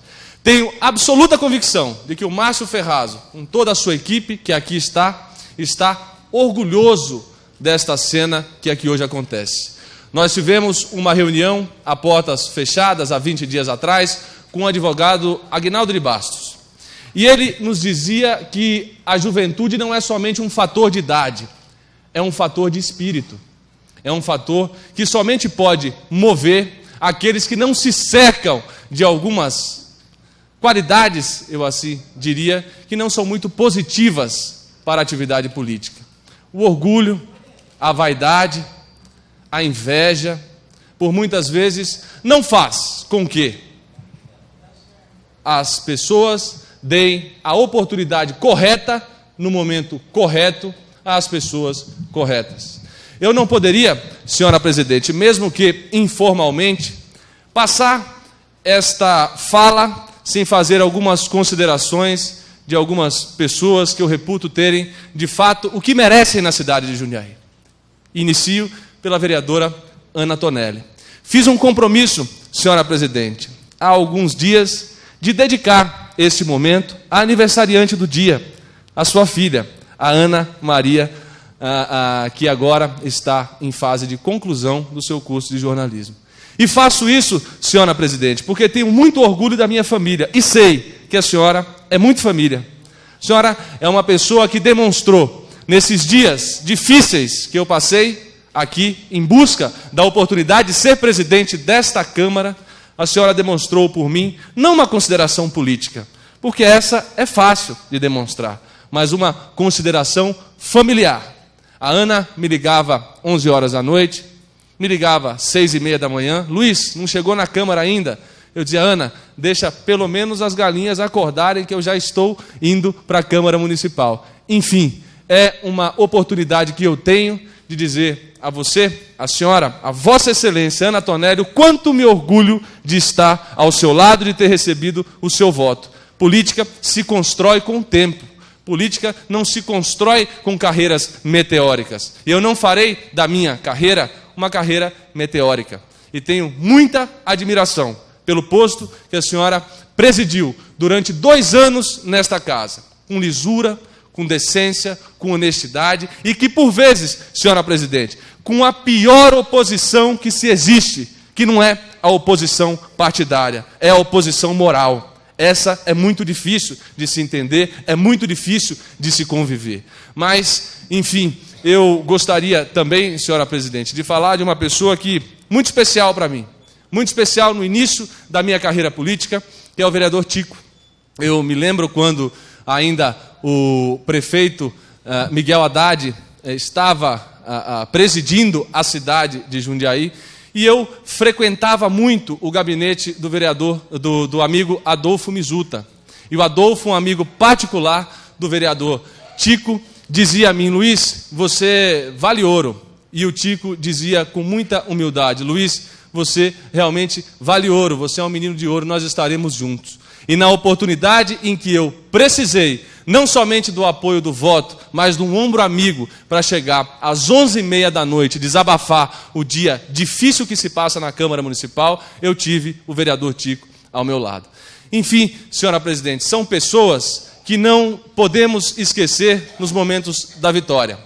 Tenho absoluta convicção de que o Márcio Ferrazzo, com toda a sua equipe que aqui está orgulhoso desta cena que aqui hoje acontece. Nós tivemos uma reunião a portas fechadas há 20 dias atrás com o advogado Aguinaldo de Bastos. E ele nos dizia que a juventude não é somente um fator de idade, é um fator de espírito. É um fator que somente pode mover aqueles que não se cercam de algumas qualidades, eu assim diria, que não são muito positivas para a atividade política. O orgulho, a vaidade, a inveja, por muitas vezes, não faz com que as pessoas deem a oportunidade correta, no momento correto, às pessoas corretas. Eu não poderia, senhora presidente, mesmo que informalmente, passar esta fala sem fazer algumas considerações de algumas pessoas que eu reputo terem, de fato, o que merecem na cidade de Jundiaí. Inicio pela vereadora Ana Tonelli. Fiz um compromisso, senhora presidente, há alguns dias, de dedicar este momento à aniversariante do dia, a sua filha, a Ana Maria, que agora está em fase de conclusão do seu curso de jornalismo. E faço isso, senhora presidente, porque tenho muito orgulho da minha família e sei que a senhora é muito família. A senhora é uma pessoa que demonstrou, nesses dias difíceis que eu passei aqui, em busca da oportunidade de ser presidente desta Câmara, a senhora demonstrou por mim, não uma consideração política, porque essa é fácil de demonstrar, mas uma consideração familiar. A Ana me ligava 11 horas da noite, me ligava às 6h30 da manhã. Luiz, não chegou na Câmara ainda? Eu dizia, Ana, deixa pelo menos as galinhas acordarem que eu já estou indo para a Câmara Municipal. Enfim, é uma oportunidade que eu tenho de dizer a você, a senhora, a Vossa Excelência, Ana Tonelli, o quanto me orgulho de estar ao seu lado, de ter recebido o seu voto. Política se constrói com o tempo. Política não se constrói com carreiras meteóricas. E eu não farei da minha carreira uma carreira meteórica. E tenho muita admiração pelo posto que a senhora presidiu durante 2 anos nesta casa, com lisura, com decência, com honestidade, e que por vezes, senhora presidente, com a pior oposição que se existe, que não é a oposição partidária, é a oposição moral. Essa é muito difícil de se entender, é muito difícil de se conviver. Mas, enfim, eu gostaria também, senhora presidente, de falar de uma pessoa que muito especial para mim, muito especial no início da minha carreira política, que é o vereador Tico. Eu me lembro quando ainda o prefeito Miguel Haddad estava presidindo a cidade de Jundiaí, e eu frequentava muito o gabinete do vereador, do amigo Adolfo Mizuta. E o Adolfo, um amigo particular do vereador Tico, dizia a mim, Luiz, você vale ouro. E o Tico dizia com muita humildade, Luiz, você realmente vale ouro, você é um menino de ouro, nós estaremos juntos. E na oportunidade em que eu precisei não somente do apoio do voto, mas de um ombro amigo para chegar às 11h30 da noite, desabafar o dia difícil que se passa na Câmara Municipal, eu tive o vereador Tico ao meu lado. Enfim, senhora presidente, são pessoas que não podemos esquecer nos momentos da vitória.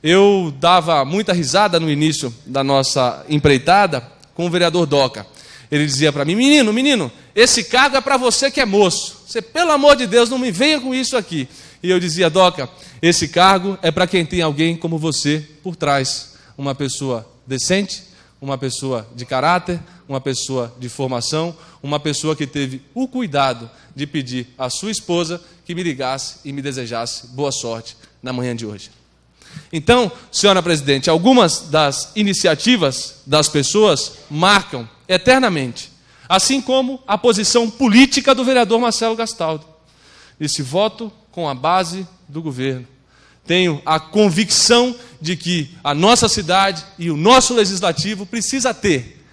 Eu dava muita risada no início da nossa empreitada com o vereador Doca. Ele dizia para mim: menino, esse cargo é para você que é moço. Você, pelo amor de Deus, não me venha com isso aqui. E eu dizia: Doca, esse cargo é para quem tem alguém como você por trás. Uma pessoa decente, uma pessoa de caráter, uma pessoa de formação, uma pessoa que teve o cuidado de pedir à sua esposa que me ligasse e me desejasse boa sorte na manhã de hoje. Então, senhora presidente, algumas das iniciativas das pessoas marcam eternamente, assim como a posição política do vereador Marcelo Gastaldo. Esse voto com a base do governo. Tenho a convicção de que a nossa cidade e o nosso legislativo precisa ter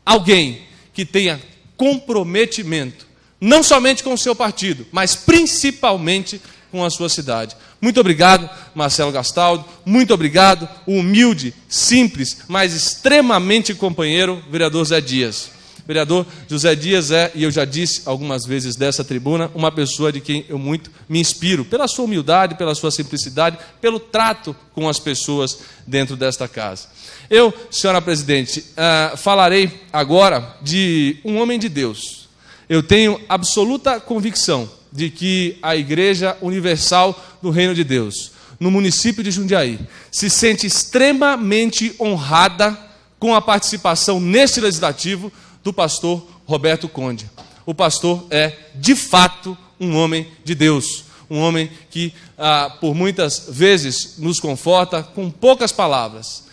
alguém que tenha comprometimento, não somente com o seu partido, mas principalmente com a sua cidade. Muito obrigado, Marcelo Gastaldo. Muito obrigado, o humilde, simples, mas extremamente companheiro, vereador Zé Dias. Vereador José Dias é, e eu já disse algumas vezes dessa tribuna, uma pessoa de quem eu muito me inspiro, pela sua humildade, pela sua simplicidade, pelo trato com as pessoas dentro desta casa. Eu, senhora presidente, falarei agora de um homem de Deus. Eu tenho absoluta convicção de que a Igreja Universal do Reino de Deus, no município de Jundiaí, se sente extremamente honrada com a participação neste legislativo do pastor Roberto Conde. O pastor é, de fato, um homem de Deus, um homem que, por muitas vezes, nos conforta com poucas palavras,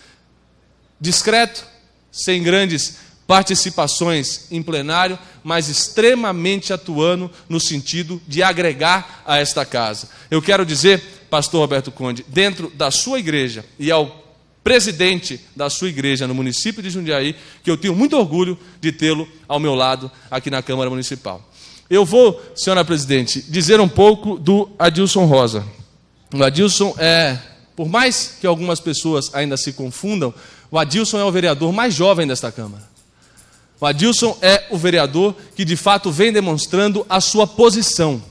discreto, sem grandes participações em plenário, mas extremamente atuando no sentido de agregar a esta casa. Eu quero dizer, pastor Roberto Conde, dentro da sua igreja e ao presidente da sua igreja no município de Jundiaí, que eu tenho muito orgulho de tê-lo ao meu lado aqui na Câmara Municipal. Eu vou, senhora presidente, dizer um pouco do Adilson Rosa. O Adilson por mais que algumas pessoas ainda se confundam, o Adilson é o vereador mais jovem desta Câmara. O Adilson é o vereador que de fato vem demonstrando a sua posição.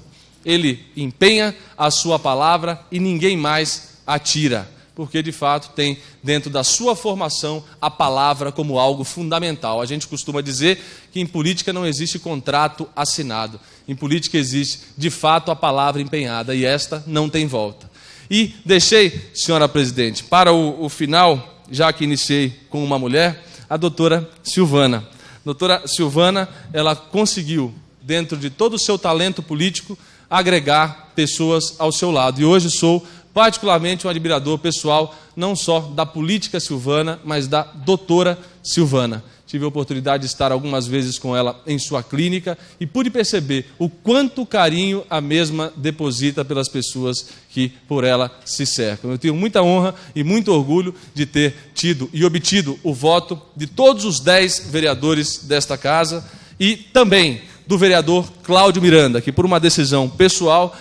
Ele empenha a sua palavra e ninguém mais a tira, porque de fato tem dentro da sua formação a palavra como algo fundamental. A gente costuma dizer que em política não existe contrato assinado. Em política existe de fato a palavra empenhada e esta não tem volta. E deixei, senhora presidente, para o final, já que iniciei com uma mulher, a doutora Silvana. Doutora Silvana, ela conseguiu, dentro de todo o seu talento político, agregar pessoas ao seu lado. E hoje sou particularmente um admirador pessoal, não só da política Silvana, mas da doutora Silvana. Tive a oportunidade de estar algumas vezes com ela em sua clínica e pude perceber o quanto carinho a mesma deposita pelas pessoas que por ela se cercam. Eu tenho muita honra e muito orgulho de ter tido e obtido o voto de todos os 10 vereadores desta casa e também do vereador Cláudio Miranda, que por uma decisão pessoal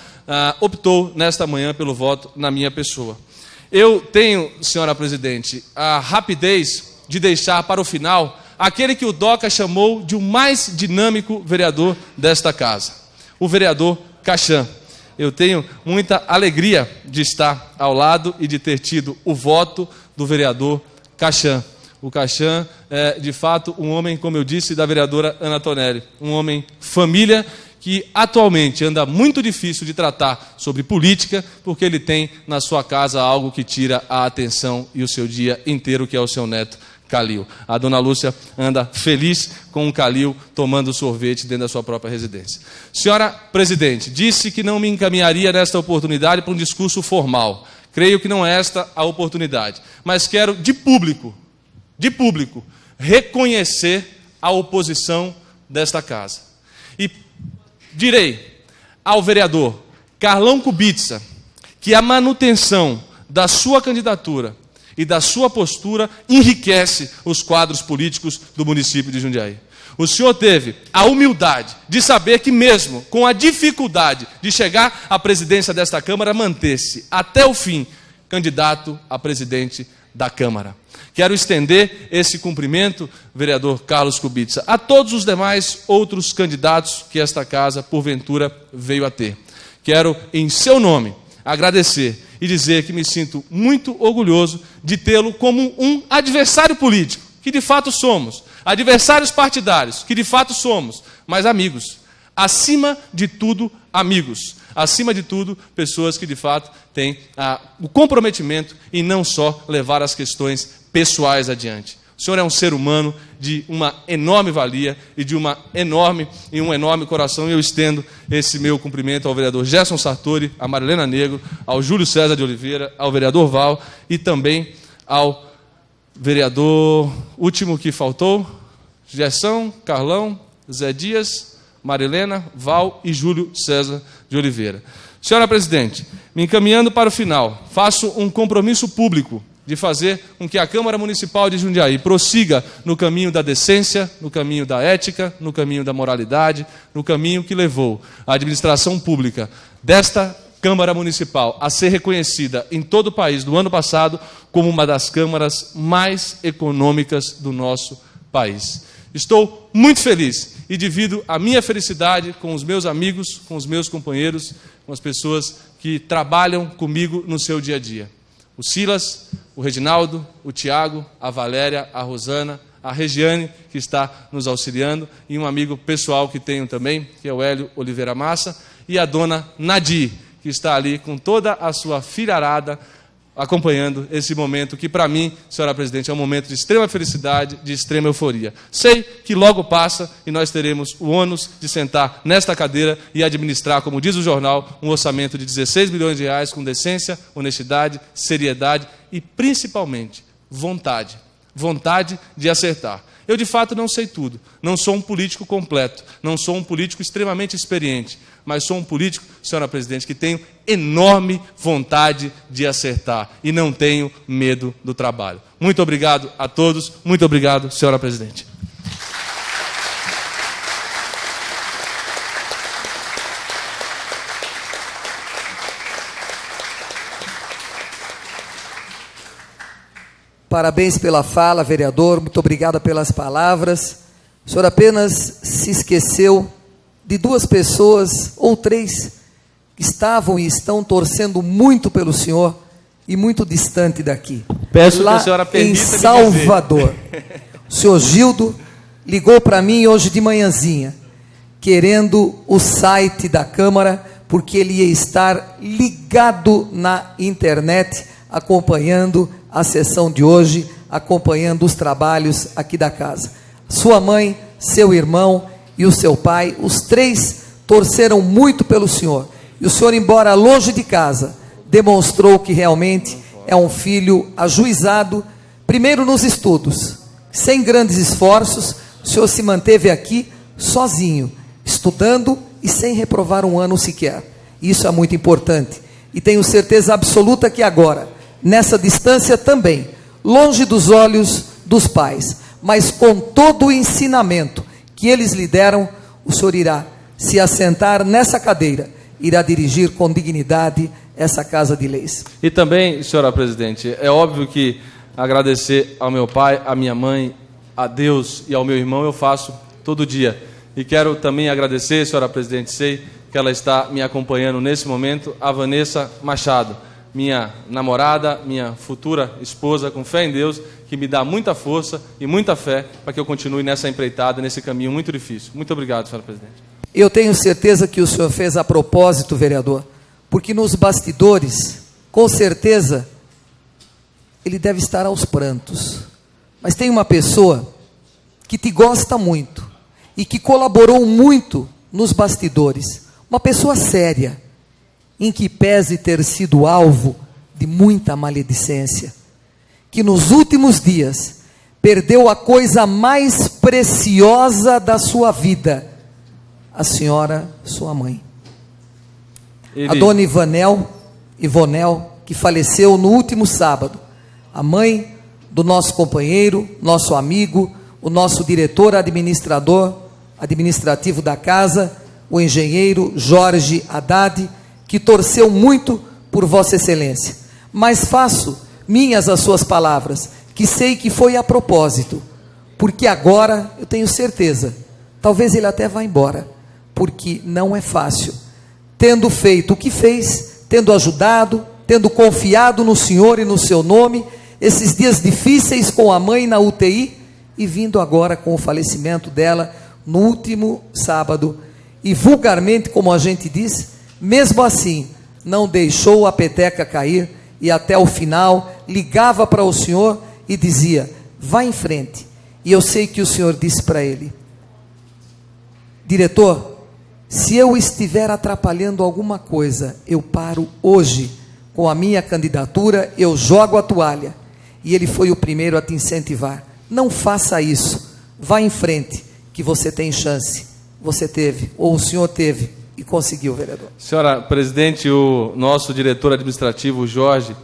optou nesta manhã pelo voto na minha pessoa. Eu tenho, senhora presidente, a rapidez de deixar para o final aquele que o Doca chamou de o mais dinâmico vereador desta casa, o vereador Cachan. Eu tenho muita alegria de estar ao lado e de ter tido o voto do vereador Cachan. O Cachan é, de fato, um homem, como eu disse, da vereadora Ana Tonelli, um homem família que atualmente anda muito difícil de tratar sobre política, porque ele tem na sua casa algo que tira a atenção e o seu dia inteiro, que é o seu neto Calil. A dona Lúcia anda feliz com o Calil tomando sorvete dentro da sua própria residência. Senhora presidente, disse que não me encaminharia nesta oportunidade para um discurso formal. Creio que não é esta a oportunidade, mas quero de público, reconhecer a oposição desta casa. E direi ao vereador Carlão Kubitsa que a manutenção da sua candidatura e da sua postura enriquece os quadros políticos do município de Jundiaí. O senhor teve a humildade de saber que mesmo com a dificuldade de chegar à presidência desta Câmara, manter-se até o fim candidato a presidente da Câmara. Quero estender esse cumprimento, vereador Carlos Kubica, a todos os demais outros candidatos que esta casa, porventura, veio a ter. Quero, em seu nome, agradecer e dizer que me sinto muito orgulhoso de tê-lo como um adversário político, que de fato somos, adversários partidários, que de fato somos, mas amigos. Acima de tudo, amigos. Acima de tudo, pessoas que de fato têm o comprometimento em não só levar as questões pessoais adiante. O senhor é um ser humano de uma enorme valia e de um enorme coração. E eu estendo esse meu cumprimento ao vereador Gerson Sartori, a Marilena Negro, ao Júlio César de Oliveira, ao vereador Val e também ao vereador último que faltou, Gerson, Carlão, Zé Dias, Marilena, Val e Júlio César de Oliveira. Senhora presidente, me encaminhando para o final, faço um compromisso público de fazer com que a Câmara Municipal de Jundiaí prossiga no caminho da decência, no caminho da ética, no caminho da moralidade, no caminho que levou a administração pública desta Câmara Municipal a ser reconhecida em todo o país no ano passado como uma das câmaras mais econômicas do nosso país. Estou muito feliz e divido a minha felicidade com os meus amigos, com os meus companheiros, com as pessoas que trabalham comigo no seu dia a dia. O Silas, o Reginaldo, o Tiago, a Valéria, a Rosana, a Regiane, que está nos auxiliando, e um amigo pessoal que tenho também, que é o Hélio Oliveira Massa, e a dona Nadir, que está ali com toda a sua filharada, acompanhando esse momento que, para mim, senhora presidente, é um momento de extrema felicidade, de extrema euforia. Sei que logo passa e nós teremos o ônus de sentar nesta cadeira e administrar, como diz o jornal, um orçamento de 16 bilhões de reais com decência, honestidade, seriedade e, principalmente, vontade. Vontade de acertar. Eu, de fato, não sei tudo. Não sou um político completo. Não sou um político extremamente experiente. Mas sou um político, senhora presidente, que tenho enorme vontade de acertar. E não tenho medo do trabalho. Muito obrigado a todos. Muito obrigado, senhora presidente. Parabéns pela fala, vereador. Muito obrigado pelas palavras. O senhor apenas se esqueceu de duas pessoas, ou três, que estavam e estão torcendo muito pelo senhor e muito distante daqui. Peço lá que a senhora permita em Salvador. O senhor Gildo ligou para mim hoje de manhãzinha, querendo o site da Câmara, porque ele ia estar ligado na internet, acompanhando a sessão de hoje, acompanhando os trabalhos aqui da casa. Sua mãe, seu irmão e o seu pai, os três torceram muito pelo senhor. E o senhor, embora longe de casa, demonstrou que realmente é um filho ajuizado, primeiro nos estudos. Sem grandes esforços, o senhor se manteve aqui sozinho, estudando e sem reprovar um ano sequer. Isso é muito importante. E tenho certeza absoluta que agora, nessa distância também, longe dos olhos dos pais, mas com todo o ensinamento que eles lhe deram, o senhor irá se assentar nessa cadeira, irá dirigir com dignidade essa Casa de Leis. E também, senhora presidente, é óbvio que agradecer ao meu pai, à minha mãe, a Deus e ao meu irmão eu faço todo dia. E quero também agradecer, senhora presidente, sei que ela está me acompanhando nesse momento, a Vanessa Machado, minha namorada, minha futura esposa, com fé em Deus, que me dá muita força e muita fé para que eu continue nessa empreitada, nesse caminho muito difícil. Muito obrigado, senhora presidente. Eu tenho certeza que o senhor fez a propósito, vereador, porque nos bastidores, com certeza, ele deve estar aos prantos. Mas tem uma pessoa que te gosta muito e que colaborou muito nos bastidores. Uma pessoa séria, em que pese ter sido alvo de muita maledicência, que nos últimos dias perdeu a coisa mais preciosa da sua vida, a senhora, sua mãe. A dona Ivonel, que faleceu no último sábado, a mãe do nosso companheiro, nosso amigo, o nosso diretor administrativo da casa, o engenheiro Jorge Haddad, que torceu muito por Vossa Excelência. Mas faço minhas as suas palavras, que sei que foi a propósito, porque agora eu tenho certeza, talvez ele até vá embora, porque não é fácil, tendo feito o que fez, tendo ajudado, tendo confiado no Senhor e no seu nome, esses dias difíceis com a mãe na UTI, e vindo agora com o falecimento dela no último sábado, e vulgarmente, como a gente diz, mesmo assim, não deixou a peteca cair, e até o final, ligava para o senhor e dizia, vá em frente. E eu sei que o senhor disse para ele, diretor, se eu estiver atrapalhando alguma coisa, eu paro hoje, com a minha candidatura, eu jogo a toalha. E ele foi o primeiro a te incentivar. Não faça isso, vá em frente, que você tem chance. Você teve, ou o senhor teve, e conseguiu, vereador. Senhora presidente, o nosso diretor administrativo, Jorge,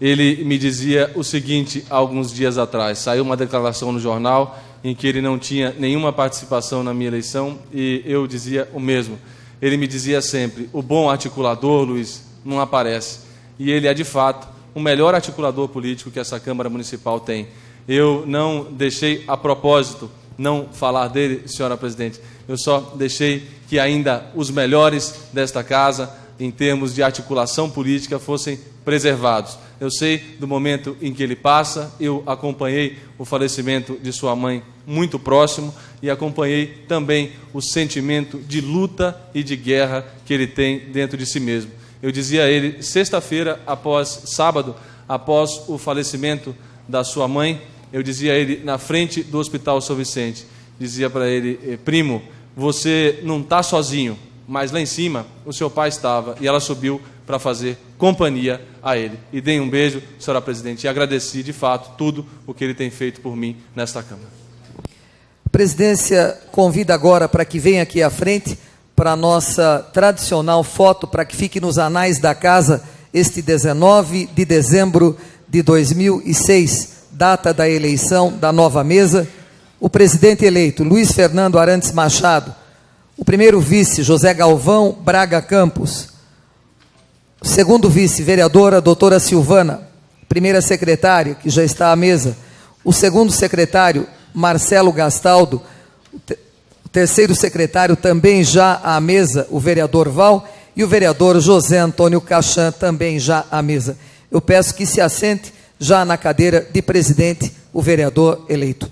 ele me dizia o seguinte, há alguns dias atrás, saiu uma declaração no jornal, em que ele não tinha nenhuma participação na minha eleição, e eu dizia o mesmo. Ele me dizia sempre, o bom articulador, Luiz, não aparece. E ele é, de fato, o melhor articulador político que essa Câmara Municipal tem. Eu não deixei, a propósito, não falar dele, senhora presidente, eu só deixei que ainda os melhores desta casa, em termos de articulação política, fossem preservados. Eu sei do momento em que ele passa, eu acompanhei o falecimento de sua mãe muito próximo e acompanhei também o sentimento de luta e de guerra que ele tem dentro de si mesmo. Eu dizia a ele, sexta-feira, sábado, após o falecimento da sua mãe, eu dizia a ele, na frente do Hospital São Vicente, dizia para ele, primo, você não está sozinho, mas lá em cima o seu pai estava, e ela subiu para fazer companhia a ele. E dei um beijo, senhora presidente, e agradeci, de fato, tudo o que ele tem feito por mim nesta Câmara. A presidência convida agora para que venha aqui à frente, para a nossa tradicional foto, para que fique nos anais da casa, este 19 de dezembro de 2006, data da eleição da nova mesa, o presidente eleito, Luiz Fernando Arantes Machado, o primeiro vice, José Galvão Braga Campos, o segundo vice, vereadora doutora Silvana, primeira secretária, que já está à mesa, o segundo secretário, Marcelo Gastaldo, o terceiro secretário, também já à mesa, o vereador Val, e o vereador José Antônio Cachan, também já à mesa. Eu peço que se assente já na cadeira de presidente, o vereador eleito.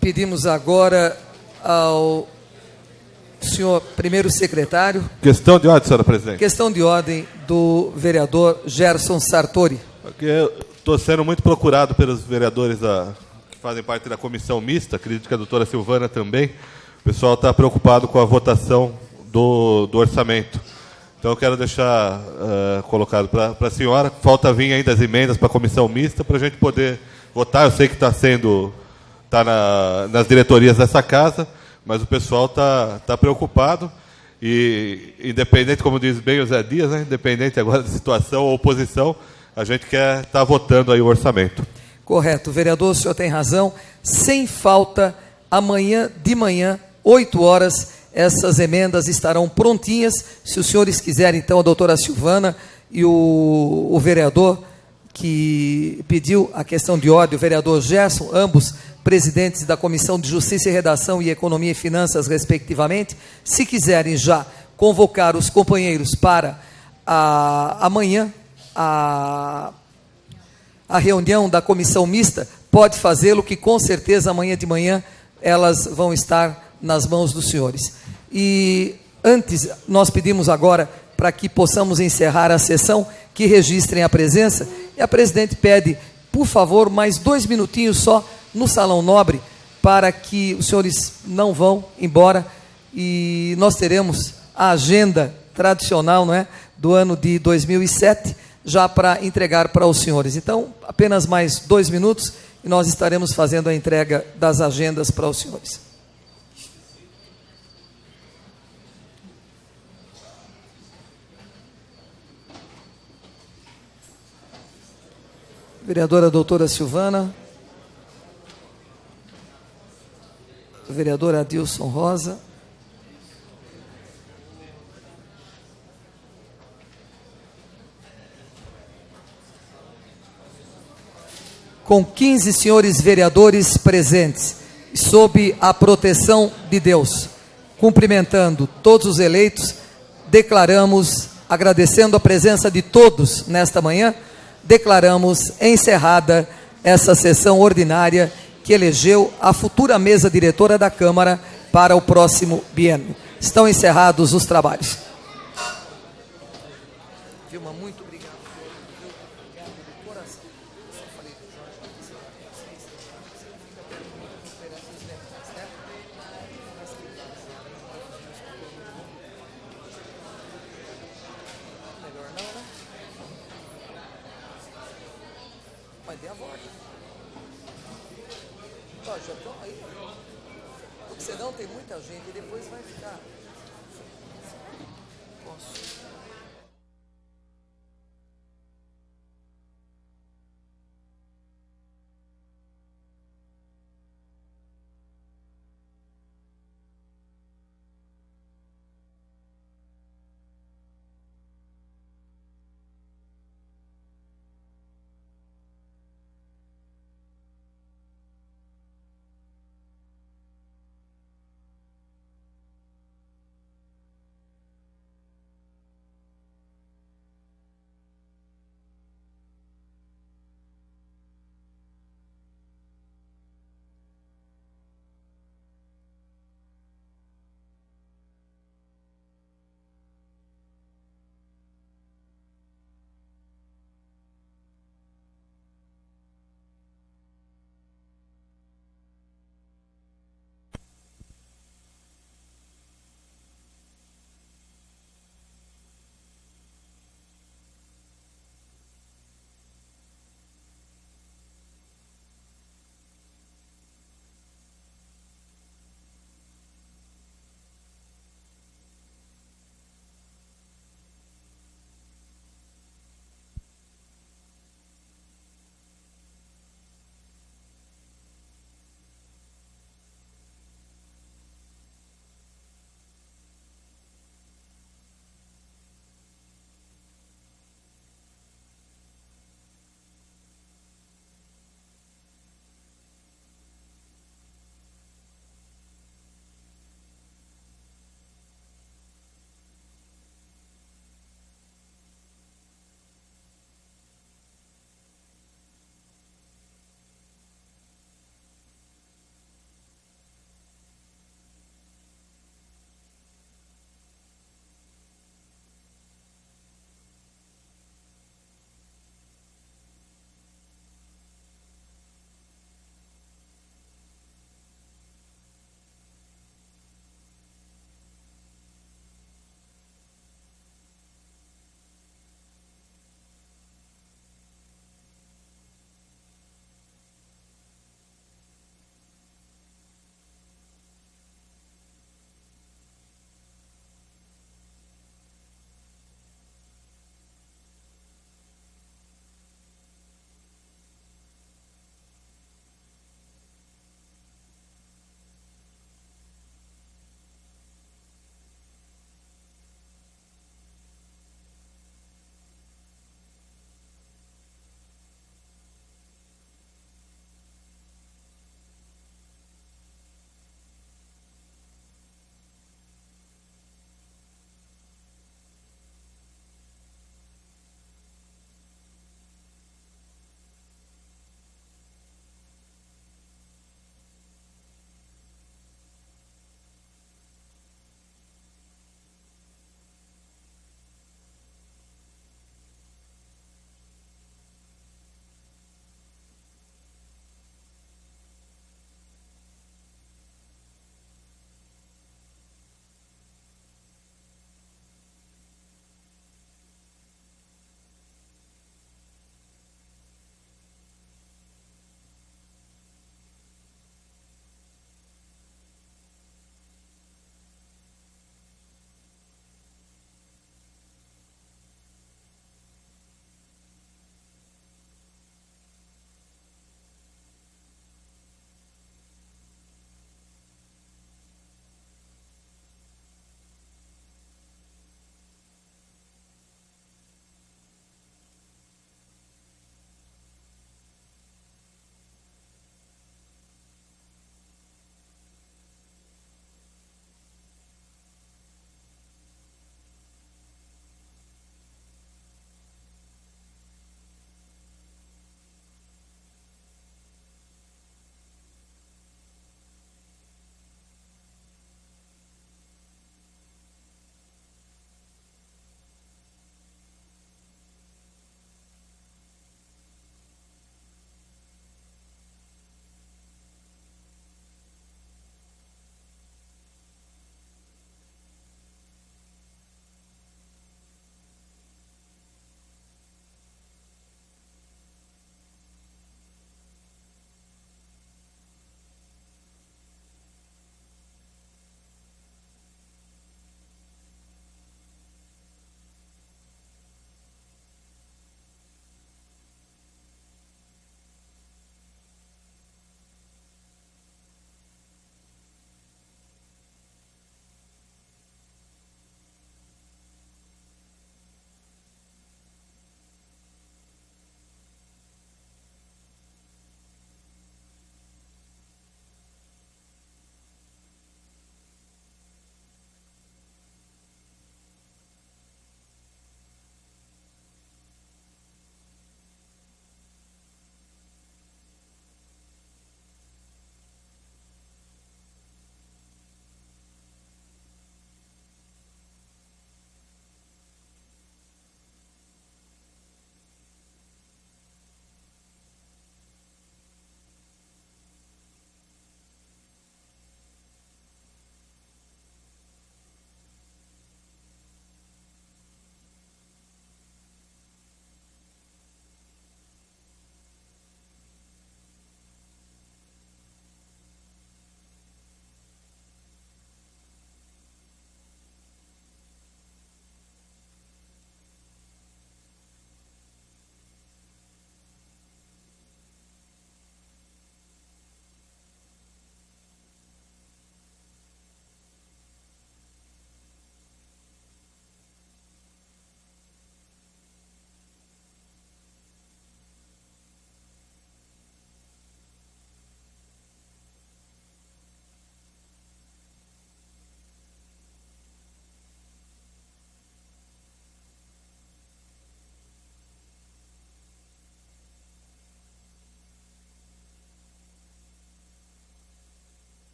Pedimos agora ao senhor primeiro secretário. Questão de ordem, senhora presidente. Questão de ordem do vereador Gerson Sartori. Estou sendo muito procurado pelos vereadores que fazem parte da comissão mista, acredito que a doutora Silvana também. O pessoal está preocupado com a votação do orçamento. Então eu quero deixar colocado para a senhora. Falta vir ainda as emendas para a comissão mista para a gente poder votar. Eu sei que está nas diretorias dessa casa, mas o pessoal está preocupado. E, independente, como diz bem o Zé Dias, né, independente agora da situação ou oposição, a gente quer estar votando aí o orçamento. Correto, vereador, o senhor tem razão. Sem falta, amanhã de manhã, 8 horas, essas emendas estarão prontinhas. Se os senhores quiserem, então, a doutora Silvana e o vereador que pediu a questão de ordem, o vereador Gerson, ambos presidentes da Comissão de Justiça e Redação e Economia e Finanças, respectivamente, se quiserem já convocar os companheiros para amanhã, a reunião da comissão mista, pode fazê-lo, que com certeza amanhã de manhã elas vão estar nas mãos dos senhores. E antes, nós pedimos agora, para que possamos encerrar a sessão, que registrem a presença, e a presidente pede, por favor, mais 2 minutinhos só no Salão Nobre, para que os senhores não vão embora, e nós teremos a agenda tradicional, não é, do ano de 2007, já para entregar para os senhores. Então, apenas mais 2 minutos, e nós estaremos fazendo a entrega das agendas para os senhores. Vereadora doutora Silvana, vereador Adilson Rosa, com 15 senhores vereadores presentes, sob a proteção de Deus, cumprimentando todos os eleitos, declaramos, agradecendo a presença de todos nesta manhã, declaramos encerrada essa sessão ordinária que elegeu a futura mesa diretora da Câmara para o próximo biênio. Estão encerrados os trabalhos. Vilma, muito obrigado. Obrigado de coração. Mas dê a volta. Ó, já estão aí. Porque senão tem muita gente e depois vai ficar. Posso.